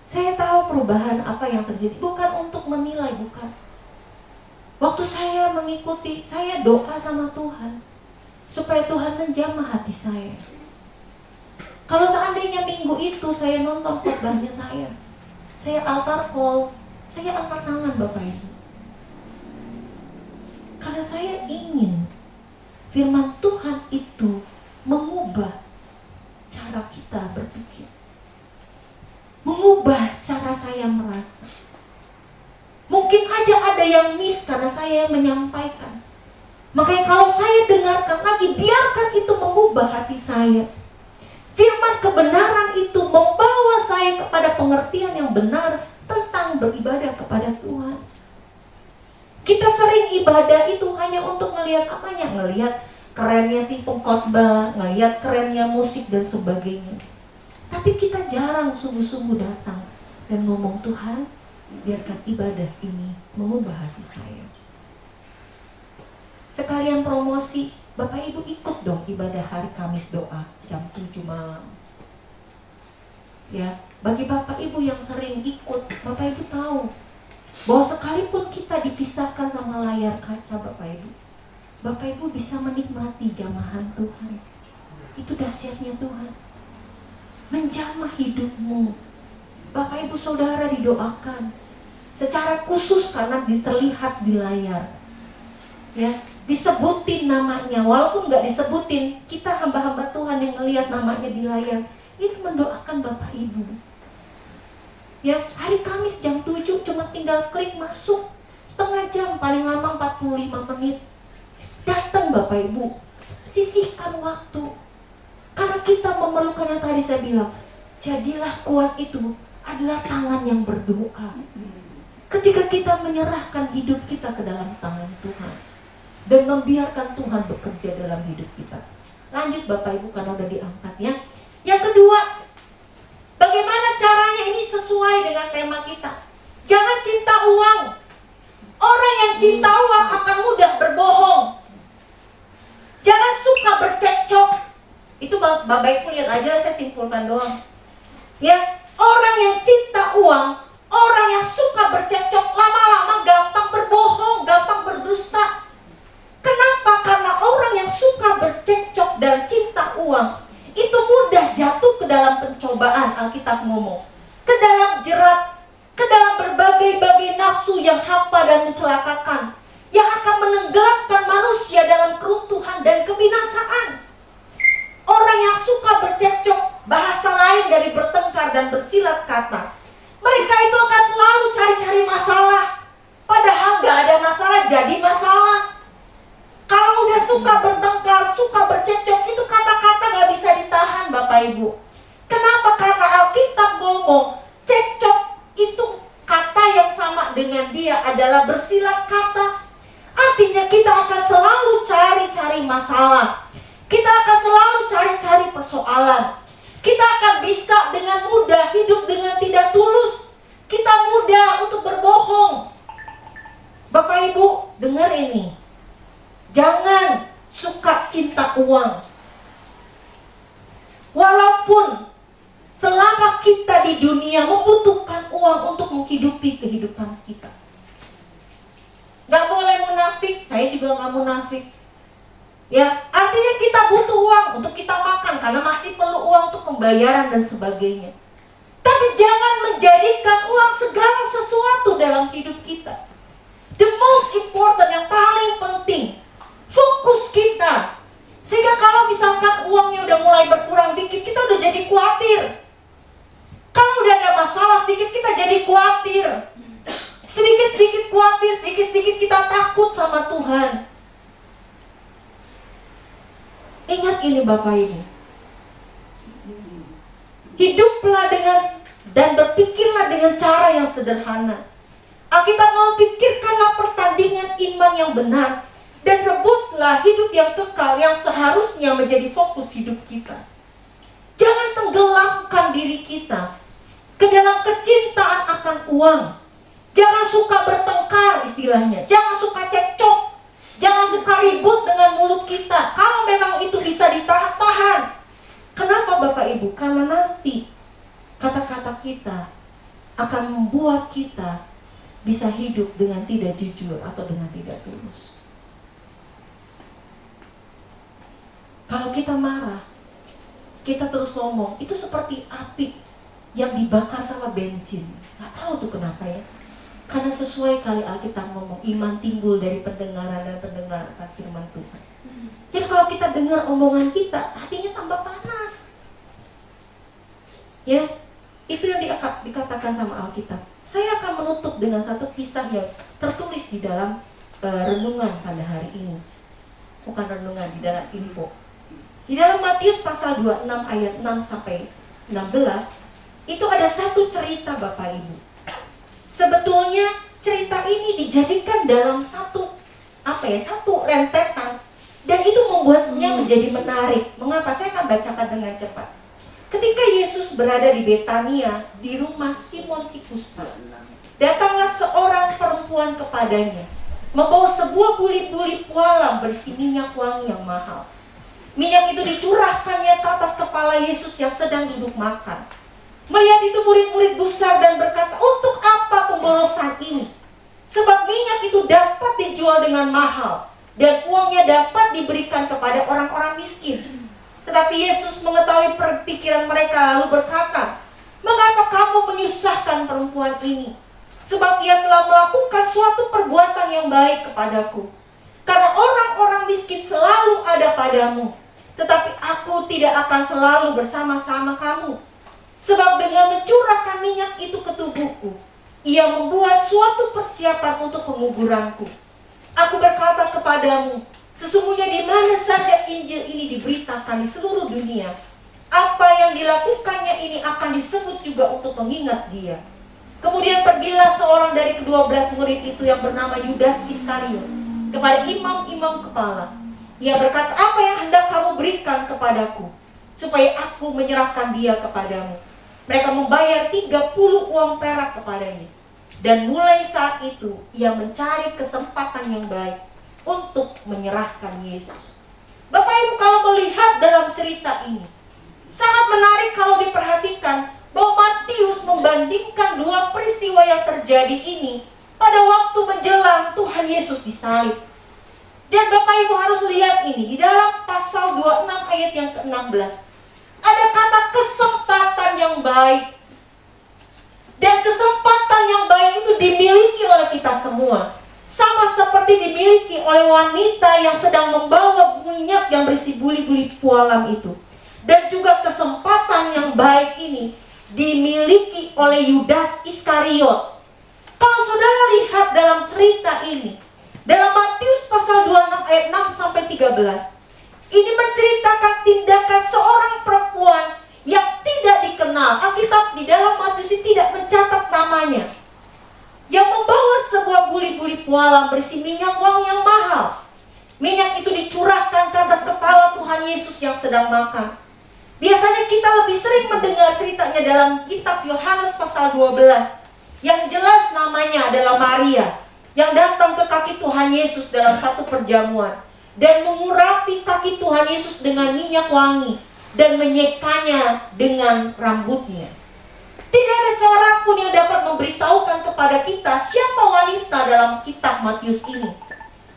Saya tahu perubahan apa yang terjadi, bukan untuk menilai, bukan. Waktu saya mengikuti, saya doa sama Tuhan supaya Tuhan menjamah hati saya. Kalau seandainya minggu itu saya nonton khotbahnya saya altar call, saya angkat tangan Bapak Ibu. Karena saya ingin firman Tuhan itu mengubah cara kita berpikir, mengubah cara saya merasa. Mungkin aja ada yang miss karena saya yang menyampaikan. Makanya kalau saya dengarkan lagi, biarkan itu mengubah hati saya. Firman kebenaran itu pengertian yang benar tentang beribadah kepada Tuhan. Kita sering ibadah itu hanya untuk ngelihat apanya? Ngelihat kerennya si pengkhotbah, ngelihat kerennya musik dan sebagainya. Tapi kita jarang sungguh-sungguh datang dan ngomong, Tuhan, biarkan ibadah ini mengubah hati saya. Sekalian promosi, Bapak Ibu ikut dong ibadah hari Kamis doa jam 7 malam. Ya, bagi Bapak Ibu yang sering ikut, Bapak Ibu tahu bahwa sekalipun kita dipisahkan sama layar kaca Bapak Ibu bisa menikmati jamahan Tuhan. Itu dahsyatnya Tuhan. Menjamah hidupmu. Bapak Ibu Saudara didoakan secara khusus karena terlihat di layar. Ya, disebutin namanya, walaupun nggak disebutin, kita hamba-hamba Tuhan yang melihat namanya di layar, itu mendoakan Bapak Ibu. Ya, hari Kamis jam 7 cuma tinggal klik masuk, setengah jam, paling lama 45 menit. Datang Bapak Ibu, sisihkan waktu. Karena kita memerlukan yang tadi saya bilang, jadilah kuat itu adalah tangan yang berdoa. Ketika kita menyerahkan hidup kita ke dalam tangan Tuhan dan membiarkan Tuhan bekerja dalam hidup kita. Lanjut Bapak Ibu karena udah diangkat ya. Yang kedua, bagaimana caranya ini sesuai dengan tema kita? Jangan cinta uang. Orang yang cinta uang akan mudah berbohong. Jangan suka bercekcok. Itu Bapak Ibu lihat aja, saya simpulkan doang. Ya, orang yang cinta uang, orang yang suka bercekcok, lama-lama gampang berbohong, gampang berdusta. Kenapa? Karena orang yang suka bercekcok dan cinta uang itu mudah jatuh ke dalam pencobaan, Alkitab ngomong, ke dalam jerat, ke dalam berbagai-bagai nafsu yang hampa dan mencelakakan, yang akan menenggelamkan manusia dalam keruntuhan dan kebinasaan. Orang yang suka bercekcok, bahasa lain dari bertengkar dan bersilat kata, mereka itu akan selalu cari-cari masalah, padahal gak ada masalah jadi masalah. Kalau udah suka bertengkar, suka bercekcok, itu kata-kata gak bisa ditahan Bapak Ibu. Kenapa? Karena Alkitab ngomong, cekcok itu kata yang sama dengan dia adalah bersilat kata. Artinya kita akan selalu cari-cari masalah. Kita akan selalu cari-cari persoalan. Kita akan bisa dengan mudah hidup dengan tidak tulus. Kita mudah untuk berbohong. Bapak Ibu, dengar ini. Jangan suka cinta uang. Walaupun selama kita di dunia membutuhkan uang untuk menghidupi kehidupan kita. Gak boleh munafik, saya juga gak munafik. Ya, artinya kita butuh uang untuk kita makan karena masih perlu uang untuk pembayaran dan sebagainya. Tapi jangan menjadikan uang segala sesuatu dalam hidup kita. The most important, yang paling penting, fokus kita. Sehingga kalau misalkan uangnya udah mulai berkurang dikit, kita udah jadi khawatir. Kalau udah ada masalah sedikit, kita jadi khawatir. Sedikit-sedikit khawatir, sedikit-sedikit kita takut sama Tuhan. Ingat ini Bapak Ibu. Hiduplah dengan dan berpikirlah dengan cara yang sederhana. Alkitab mau pikirkanlah pertandingan iman yang benar dan rebutlah hidup yang kekal yang seharusnya menjadi fokus hidup kita. Jangan tenggelamkan diri kita ke dalam kecintaan akan uang. Jangan suka bertengkar istilahnya. Jangan suka cekcok. Jangan suka ribut dengan mulut kita. Kalau memang itu bisa ditahan-tahan. Kenapa Bapak Ibu? Karena nanti kata-kata kita akan membuat kita bisa hidup dengan tidak jujur atau dengan tidak tulus. Kalau kita marah, kita terus ngomong, itu seperti api yang dibakar sama bensin. Gak tahu tuh kenapa ya. Karena sesuai kali Alkitab ngomong, iman timbul dari pendengaran dan pendengaran firman Tuhan. Jadi kalau kita dengar omongan kita, hatinya tambah panas. Ya, itu yang dikatakan sama Alkitab. Saya akan menutup dengan satu kisah yang tertulis di dalam renungan pada hari ini. Bukan renungan, di dalam info. Di dalam Matius pasal 26 ayat 6 sampai 16, itu ada satu cerita Bapak Ibu. Sebetulnya cerita ini dijadikan dalam satu rentetan, dan itu membuatnya menjadi menarik. Mengapa? Saya akan bacakan dengan cepat. Ketika Yesus berada di Betania, di rumah Simon si kusta, datanglah seorang perempuan kepadanya, membawa sebuah buli-buli pualam berisi minyak wangi yang mahal. Minyak itu dicurahkannya ke atas kepala Yesus yang sedang duduk makan. Melihat itu murid-murid gusar dan berkata, "Untuk apa pemborosan ini? Sebab minyak itu dapat dijual dengan mahal, dan uangnya dapat diberikan kepada orang-orang miskin." Tetapi Yesus mengetahui pikiran mereka lalu berkata, "Mengapa kamu menyusahkan perempuan ini? Sebab ia telah melakukan suatu perbuatan yang baik kepadaku. Karena orang-orang miskin selalu ada padamu, tetapi aku tidak akan selalu bersama-sama kamu. Sebab dengan mencurahkan minyak itu ke tubuhku, ia membuat suatu persiapan untuk penguburanku. Aku berkata kepadamu, sesungguhnya di mana saja Injil ini diberitakan di seluruh dunia, apa yang dilakukannya ini akan disebut juga untuk mengingat dia." Kemudian pergilah seorang dari ke-12 murid itu yang bernama Yudas Iskariot kepada imam-imam kepala. Ia berkata, "Apa yang hendak kamu berikan kepadaku, supaya aku menyerahkan dia kepadamu?" Mereka membayar 30 uang perak kepadanya. Dan mulai saat itu ia mencari kesempatan yang baik untuk menyerahkan Yesus. Bapak Ibu, kalau melihat dalam cerita ini, sangat menarik kalau diperhatikan bahwa Matius membandingkan dua peristiwa yang terjadi ini pada waktu menjelang Tuhan Yesus disalib. Dan Bapak Ibu harus lihat ini, di dalam pasal 26 ayat yang ke-16 ada kata kesempatan yang baik. Dan kesempatan yang baik itu dimiliki oleh kita semua, sama seperti dimiliki oleh wanita yang sedang membawa minyak yang berisi buli-buli pualam itu. Dan juga kesempatan yang baik ini dimiliki oleh Yudas Iskariot. Kalau saudara lihat dalam cerita ini, dalam Matius pasal 26 ayat 6 sampai 13, ini menceritakan tindakan seorang perempuan yang tidak dikenal. Alkitab di dalam Matius ini tidak mencatat namanya, yang membawa sebuah buli-buli pualam berisi minyak wangi yang mahal. Minyak itu dicurahkan ke atas kepala Tuhan Yesus yang sedang makan. Biasanya kita lebih sering mendengar ceritanya dalam kitab Yohanes pasal 12. Yang jelas namanya adalah Maria, yang datang ke kaki Tuhan Yesus dalam satu perjamuan dan mengurapi kaki Tuhan Yesus dengan minyak wangi dan menyekanya dengan rambutnya. Tidak ada seorang pun yang dapat memberitahukan kepada kita siapa wanita dalam kitab Matius ini.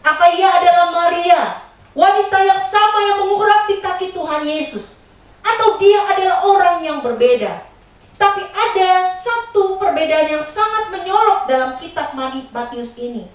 Apa ia adalah Maria, wanita yang sama yang mengurapi kaki Tuhan Yesus, atau dia adalah orang yang berbeda? Tapi ada satu perbedaan yang sangat menyorok dalam kitab Matius ini.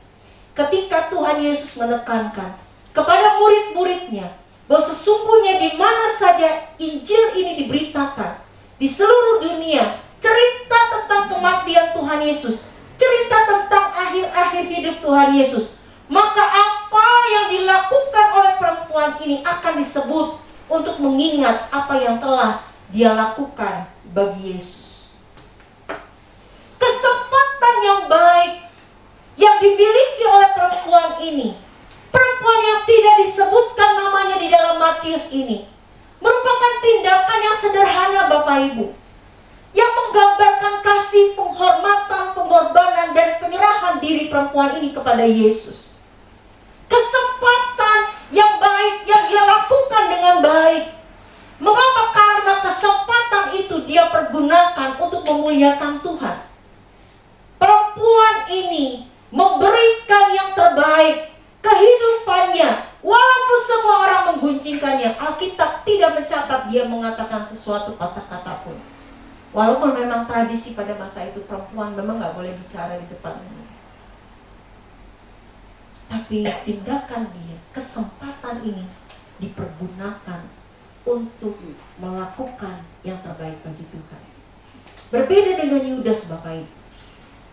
Ketika Tuhan Yesus menekankan kepada murid-muridnya bahwa sesungguhnya di mana saja Injil ini diberitakan di seluruh dunia, cerita tentang kematian Tuhan Yesus, cerita tentang akhir-akhir hidup Tuhan Yesus, maka apa yang dilakukan oleh perempuan ini akan disebut untuk mengingat apa yang telah dia lakukan bagi Yesus. Kesempatan yang baik yang dimiliki oleh perempuan ini, perempuan yang tidak disebutkan namanya di dalam Matius ini, merupakan tindakan yang sederhana Bapak Ibu, yang menggambarkan kasih, penghormatan, pengorbanan, dan penyerahan diri perempuan ini kepada Yesus. Kesempatan yang baik yang dia lakukan dengan baik. Mengapa? Karena kesempatan itu dia pergunakan untuk memuliakan Tuhan. Perempuan ini memberikan yang terbaik, kehidupannya, walaupun semua orang mengguncingkannya. Alkitab tidak mencatat dia mengatakan sesuatu kata-kata pun. Walaupun memang tradisi pada masa itu perempuan memang gak boleh bicara di depan umum. Tapi tindakan dia, kesempatan ini dipergunakan untuk melakukan yang terbaik bagi Tuhan. Berbeda dengan Yudas Bapak Ibu.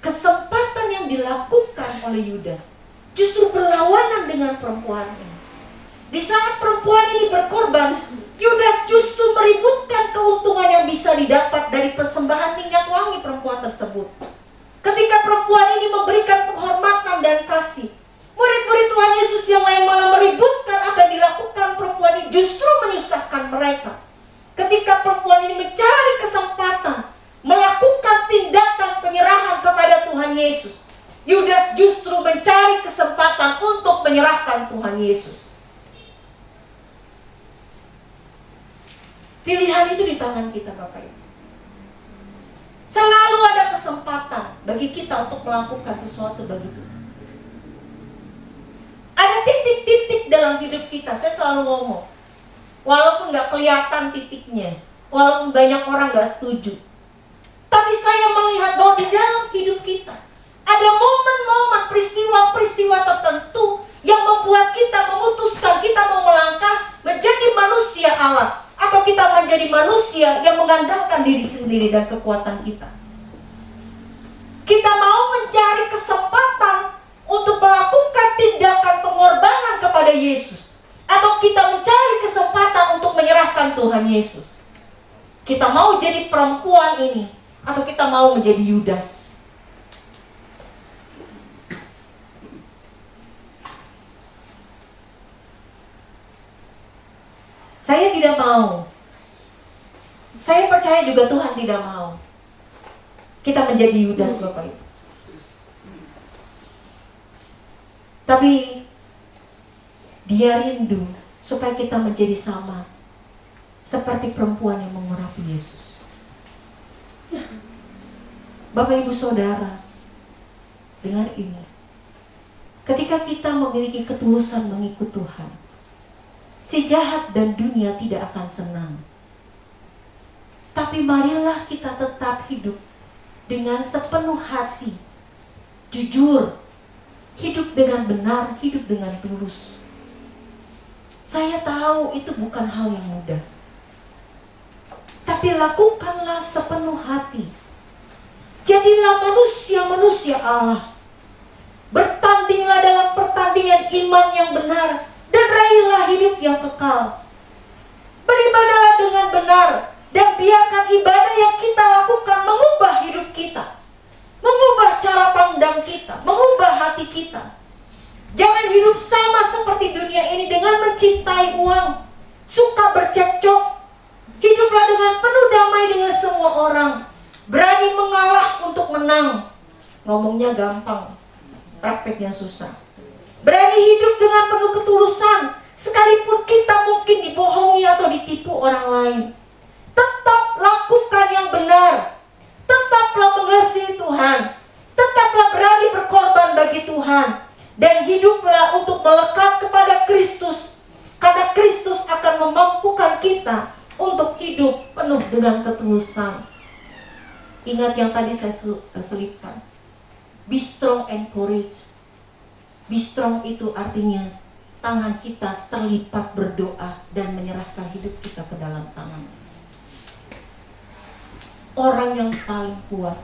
Kesempatan yang dilakukan oleh Yudas justru berlawanan dengan perempuan ini. Di saat perempuan ini berkorban, Yudas justru meributkan keuntungan yang bisa didapat dari persembahan mereka. Ketika perempuan ini mencari kesempatan melakukan tindakan penyerahan kepada Tuhan Yesus, Yudas justru mencari kesempatan untuk menyerahkan Tuhan Yesus. Pilihan itu di tangan kita, Bapak Ibu. Selalu ada kesempatan bagi kita untuk melakukan sesuatu bagi Tuhan. Ada titik-titik dalam hidup kita. Saya selalu ngomong, walaupun gak kelihatan titiknya, walaupun banyak orang gak setuju, tapi saya melihat bahwa di dalam hidup kita ada momen-momen, peristiwa-peristiwa tertentu yang membuat kita memutuskan kita mau melangkah menjadi manusia Allah, atau kita menjadi manusia yang mengandalkan diri sendiri dan kekuatan kita. Kita mau mencari kesempatan untuk melakukan tindakan pengorbanan kepada Yesus, atau kita mencari kesempatan untuk menyerahkan Tuhan Yesus. Kita mau jadi perempuan ini, atau kita mau menjadi Yudas. Saya tidak mau. Saya percaya juga Tuhan tidak mau kita menjadi Yudas, Bapak Ibu. Tapi Dia rindu supaya kita menjadi sama seperti perempuan yang mengurapi Yesus. Bapak Ibu Saudara, dengar ini. Ketika kita memiliki ketulusan mengikut Tuhan, si jahat dan dunia tidak akan senang. Tapi marilah kita tetap hidup dengan sepenuh hati, jujur, hidup dengan benar, hidup dengan tulus. Saya tahu itu bukan hal yang mudah, tapi lakukanlah sepenuh hati. Jadilah manusia-manusia Allah. Bertandinglah dalam pertandingan iman yang benar, dan raihlah hidup yang kekal. Beribadahlah dengan benar, dan biarkan ibadah yang kita lakukan mengubah hidup kita, mengubah cara pandang kita, mengubah hati kita. Jangan hidup sama seperti dunia ini dengan mencintai uang, suka bercekcok. Hiduplah dengan penuh damai dengan semua orang, berani mengalah untuk menang. Ngomongnya gampang, prakteknya susah. Berani hidup dengan penuh ketulusan, sekalipun kita mungkin dibohongi atau ditipu orang lain. Tetap lakukan yang benar. Tetaplah mengasihi Tuhan. Tetaplah berani berkorban bagi Tuhan. Dan hiduplah untuk melekat kepada Kristus. Karena Kristus akan memampukan kita untuk hidup penuh dengan ketulusan. Ingat yang tadi saya selipkan. Be strong and courage. Be strong itu artinya tangan kita terlipat berdoa dan menyerahkan hidup kita ke dalam tangan. Orang yang paling kuat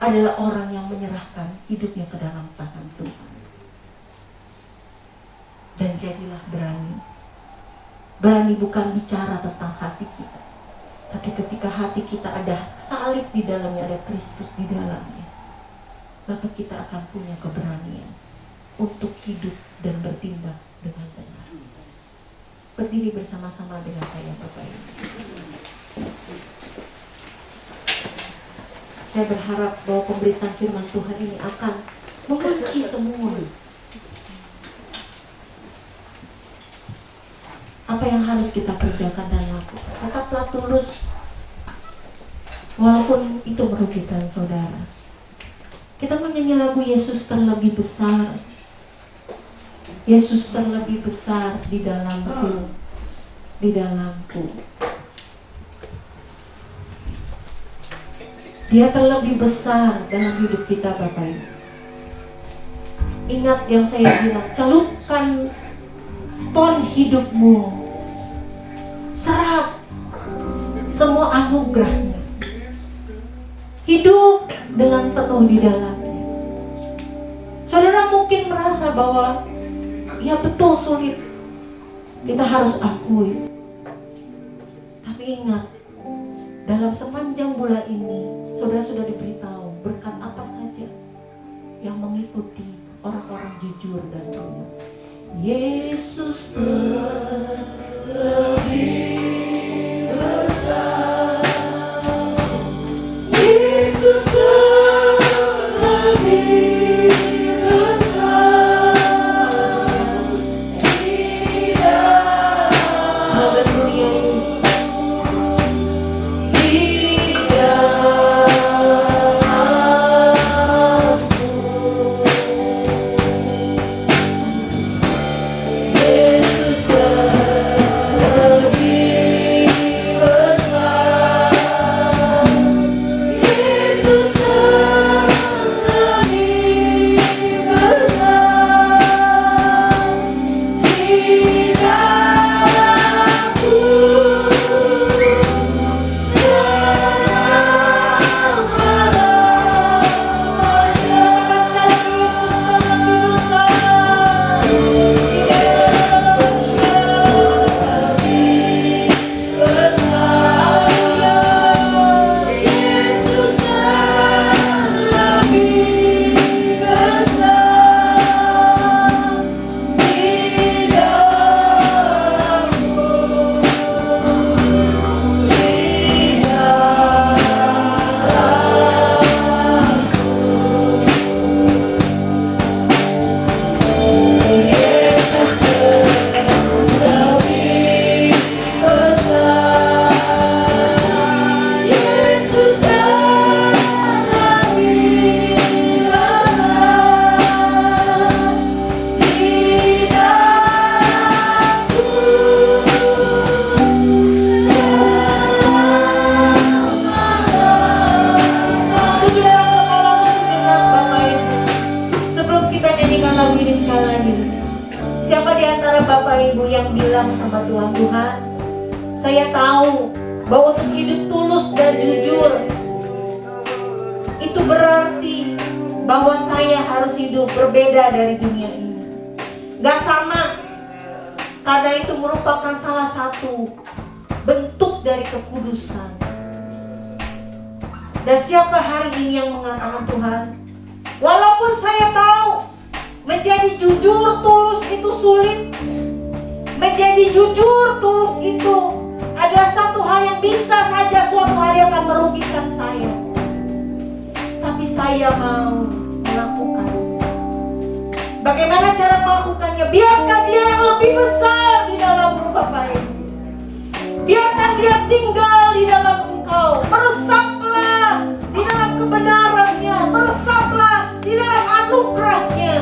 adalah orang yang menyerahkan hidupnya ke dalam tangan Tuhan. Dan jadilah berani. Berani bukan bicara tentang hati kita, tapi ketika hati kita ada salib di dalamnya, ada Kristus di dalamnya, maka kita akan punya keberanian untuk hidup dan bertindak dengan benar. Berdiri bersama-sama dengan saya, Bapak Ibu. Saya berharap bahwa pemberitaan firman Tuhan ini akan mengunci semua apa yang harus kita kerjakan dan lakukan. Tetaplah tulus, walaupun itu merugikan saudara. Kita menyanyi lagu Yesus terlebih besar. Yesus terlebih besar di dalamku, di dalamku. Dia terlebih besar dalam hidup kita, Bapak Ibu. Ingat yang saya bilang, celupkan spon hidupmu, serap semua anugerahnya, hidup dengan penuh di dalamnya. Saudara mungkin merasa bahwa ya betul sulit, kita harus akui. Tapi ingat, dalam sepanjang bulan ini saudara sudah diberitahu berkat apa saja yang mengikuti orang-orang jujur dan benar. Yesus terlebih Tuhan, saya tahu bahwa untuk hidup tulus dan jujur itu berarti bahwa saya harus hidup berbeda dari dunia ini. Gak sama, karena itu merupakan salah satu bentuk dari kekudusan. Dan siapa hari ini yang mengatakan, Tuhan, walaupun saya tahu menjadi jujur tulus itu sulit, menjadi jujur tulus itu adalah satu hal yang bisa saja suatu hari akan merugikan saya, tapi saya mau melakukan. Bagaimana cara melakukannya? Biarkan Dia yang lebih besar di dalam Bapa ini. Biarkan Dia tinggal di dalam engkau. Meresaplah di dalam kebenarannya, meresaplah di dalam anugerahnya,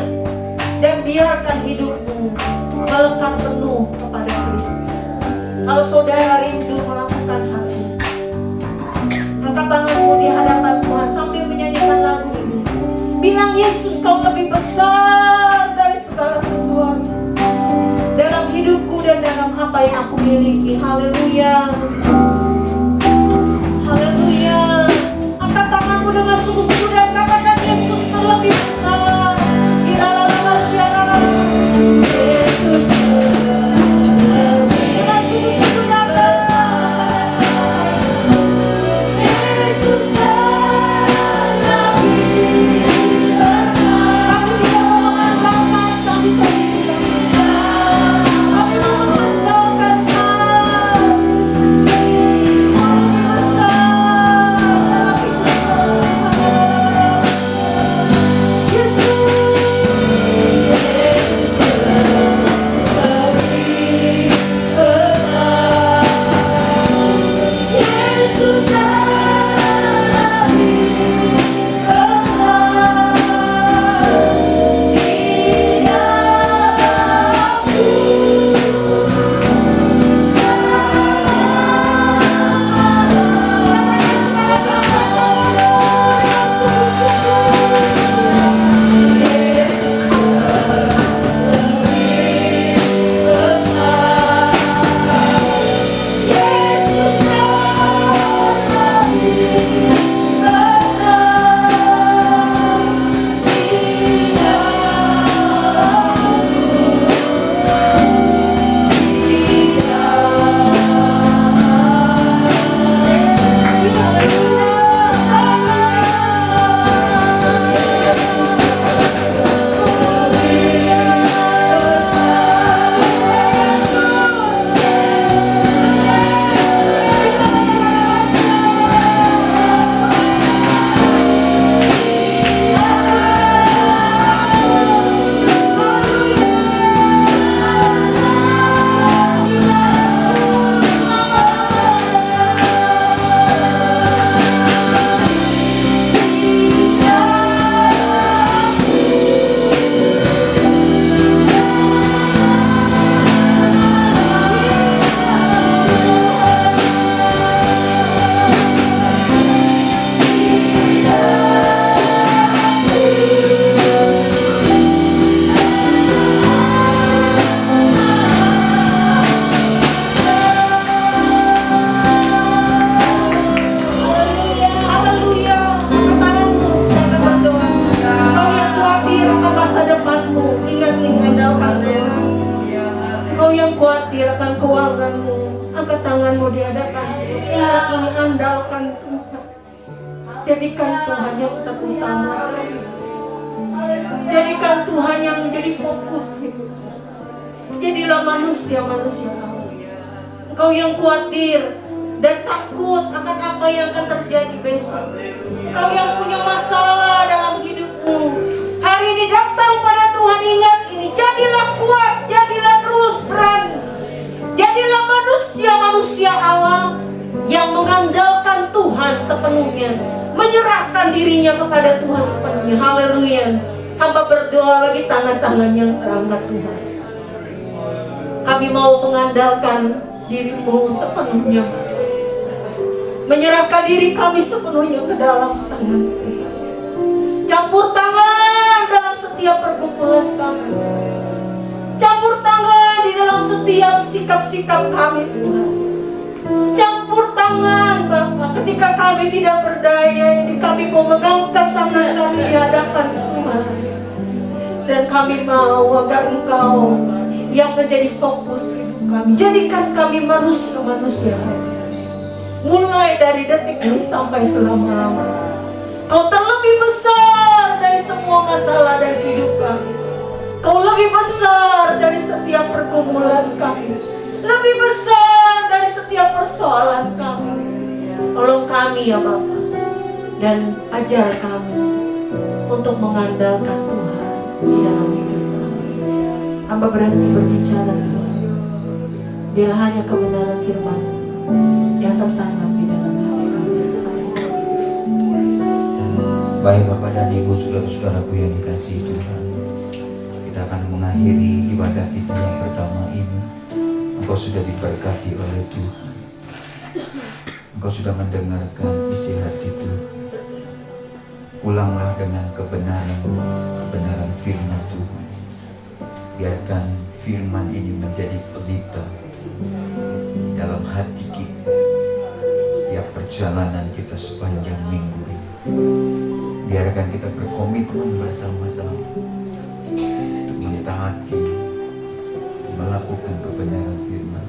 dan biarkan hidupmu melekat penuh kepada Kristus. Kalau saudara rindu melakukan hal ini, angkat tanganmu di hadapan Tuhan sambil menyanyikan lagu ini. Bilang, Yesus, kau lebih besar dari segala sesuatu dalam hidupku dan dalam apa yang aku miliki. Haleluya. Haleluya. Angkat tanganmu dengan sungguh-sungguh dan katakan, Yesus terlebih besar. Di dalam masyarakat, Yesus terlebih. Dengan sungguh-sungguh dan besar. Yesus terlebih besar. Kami tidak mau mengandalkan kami sendiri. Kami mau mengandalkan Jadikan Tuhan yang terutama. Jadikan Tuhan yang menjadi fokus hidup. Jadilah manusia-manusia. Engkau yang khawatir dan takut akan apa yang akan terjadi besok. Engkau yang punya masalah dalam hidupmu. Hari ini datang pada Tuhan, ingat ini. Jadilah kuat, jadilah terus berani. Jadilah manusia-manusia Allah yang mengandalkan Tuhan sepenuhnya, menyerahkan dirinya kepada Tuhan sepenuhnya. Haleluya. Hamba berdoa bagi tangan-tangan yang terangkat Tuhan. Kami mau mengandalkan dirimu sepenuhnya, menyerahkan diri kami sepenuhnya ke dalam tangan Tuhan. Campur tangan dalam setiap pergumulan kami. Campur tangan di dalam setiap sikap-sikap kami Tuhan. Campur tangan Bapa ketika kami tidak berdaya ini. Kami mau mengangkat tangan kami di hadapan Tuhan. Dan kami mau agar Engkau yang menjadi fokus hidup kami. Jadikan kami manusia-manusia. Mulai dari detik ini sampai selama-lamanya. Kau terlebih besar dari semua masalah dari hidup kami. Kau lebih besar dari setiap pergumulan kami. Lebih besar dari setiap persoalan kami. Tolong kami ya Bapa. Dan ajar kami untuk mengandalkan Tuhan di dalam hidup kami. Hamba berhenti berbicara Tuhan. Bila hanya kebenaran firman yang tertanam di dalam hati kami. Baik Bapak dan Ibu, saudara-saudaraku yang dikasihi Tuhan, kita akan mengakhiri ibadah kita yang pertama ini. Engkau sudah diberkati oleh Tuhan. Engkau sudah mendengarkan isi hati Tuhan. Pulanglah dengan kebenaran firman Tuhan. Biarkan firman ini menjadi pelita dalam hati kita setiap perjalanan kita sepanjang minggu ini. Biarkan kita berkomitmen bersama-sama untuk mentaati, melakukan kebenaran firman.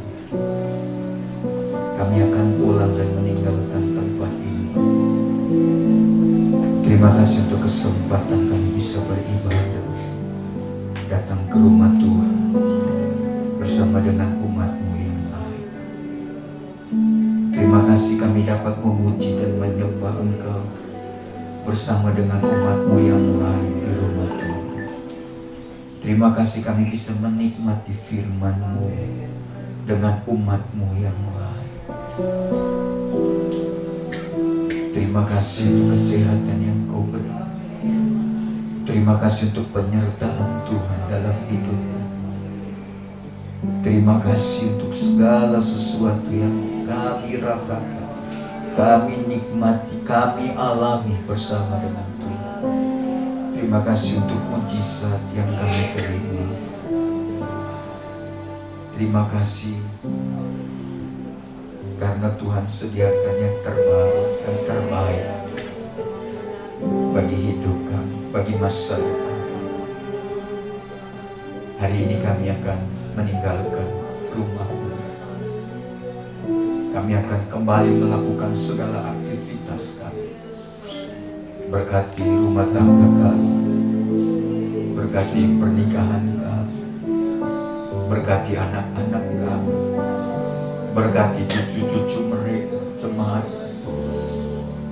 Kami akan pulang dan meninggalkan tempat ini. Terima kasih untuk kesempatan kami bisa beribadah, datang ke rumah Tuhan bersama dengan umat-Mu yang lain. Terima kasih kami dapat memuji dan menyembah Engkau bersama dengan umat-Mu yang lain di rumah Tuhan. Terima kasih kami bisa menikmati firman-Mu dengan umat-Mu yang lain. Terima kasih untuk kesehatan yang Kau beri. Terima kasih untuk penyertaan Tuhan dalam hidup. Terima kasih untuk segala sesuatu yang kami rasakan, kami nikmati, kami alami bersama dengan Tuhan. Terima kasih untuk mujizat yang kami terima. Terima kasih karena Tuhan sediakan yang terbaik dan terbaik bagi hidup kami, bagi masa depan kami. Hari ini kami akan meninggalkan rumah-Mu. Kami akan kembali melakukan segala aktivitas kami. Berkati rumah tangga kami, berkati pernikahan kami, berkati anak-anak kami, berkati cucu-cucu mereka, jemaat,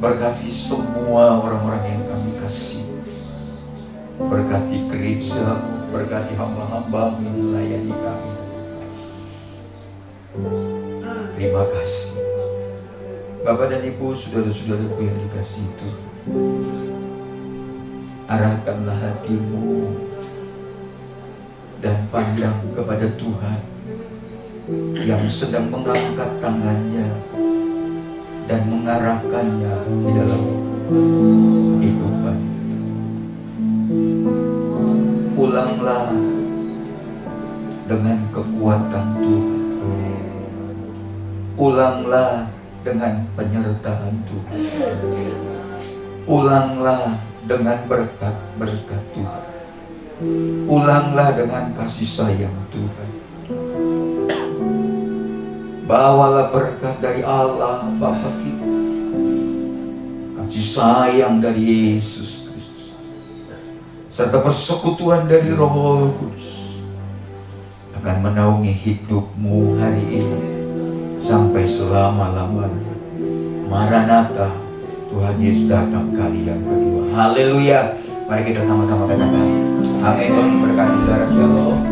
berkati semua orang-orang yang kami kasih, berkati gereja, berkati hamba-hamba yang melayani kami. Terima kasih Bapak dan Ibu, saudara-saudaraku yang dikasihi Tuhan. Arahkanlah hatimu dan pandang kepada Tuhan yang sedang mengangkat tangannya dan mengarahkannya di dalam kehidupan. Pulanglah dengan kekuatan Tuhan. Pulanglah dengan penyertaan Tuhan. Pulanglah dengan berkat-berkat Tuhan. Pulanglah dengan kasih sayang Tuhan. Bawalah berkat dari Allah Bapa kita, kasih sayang dari Yesus Kristus, serta persekutuan dari Roh Kudus akan menaungi hidupmu hari ini sampai selama-lamanya. Maranatha, Tuhan Yesus datang kali yang kedua. Haleluya. Mari kita sama-sama katakan amin. Tuhan berkati saudara. Shalom.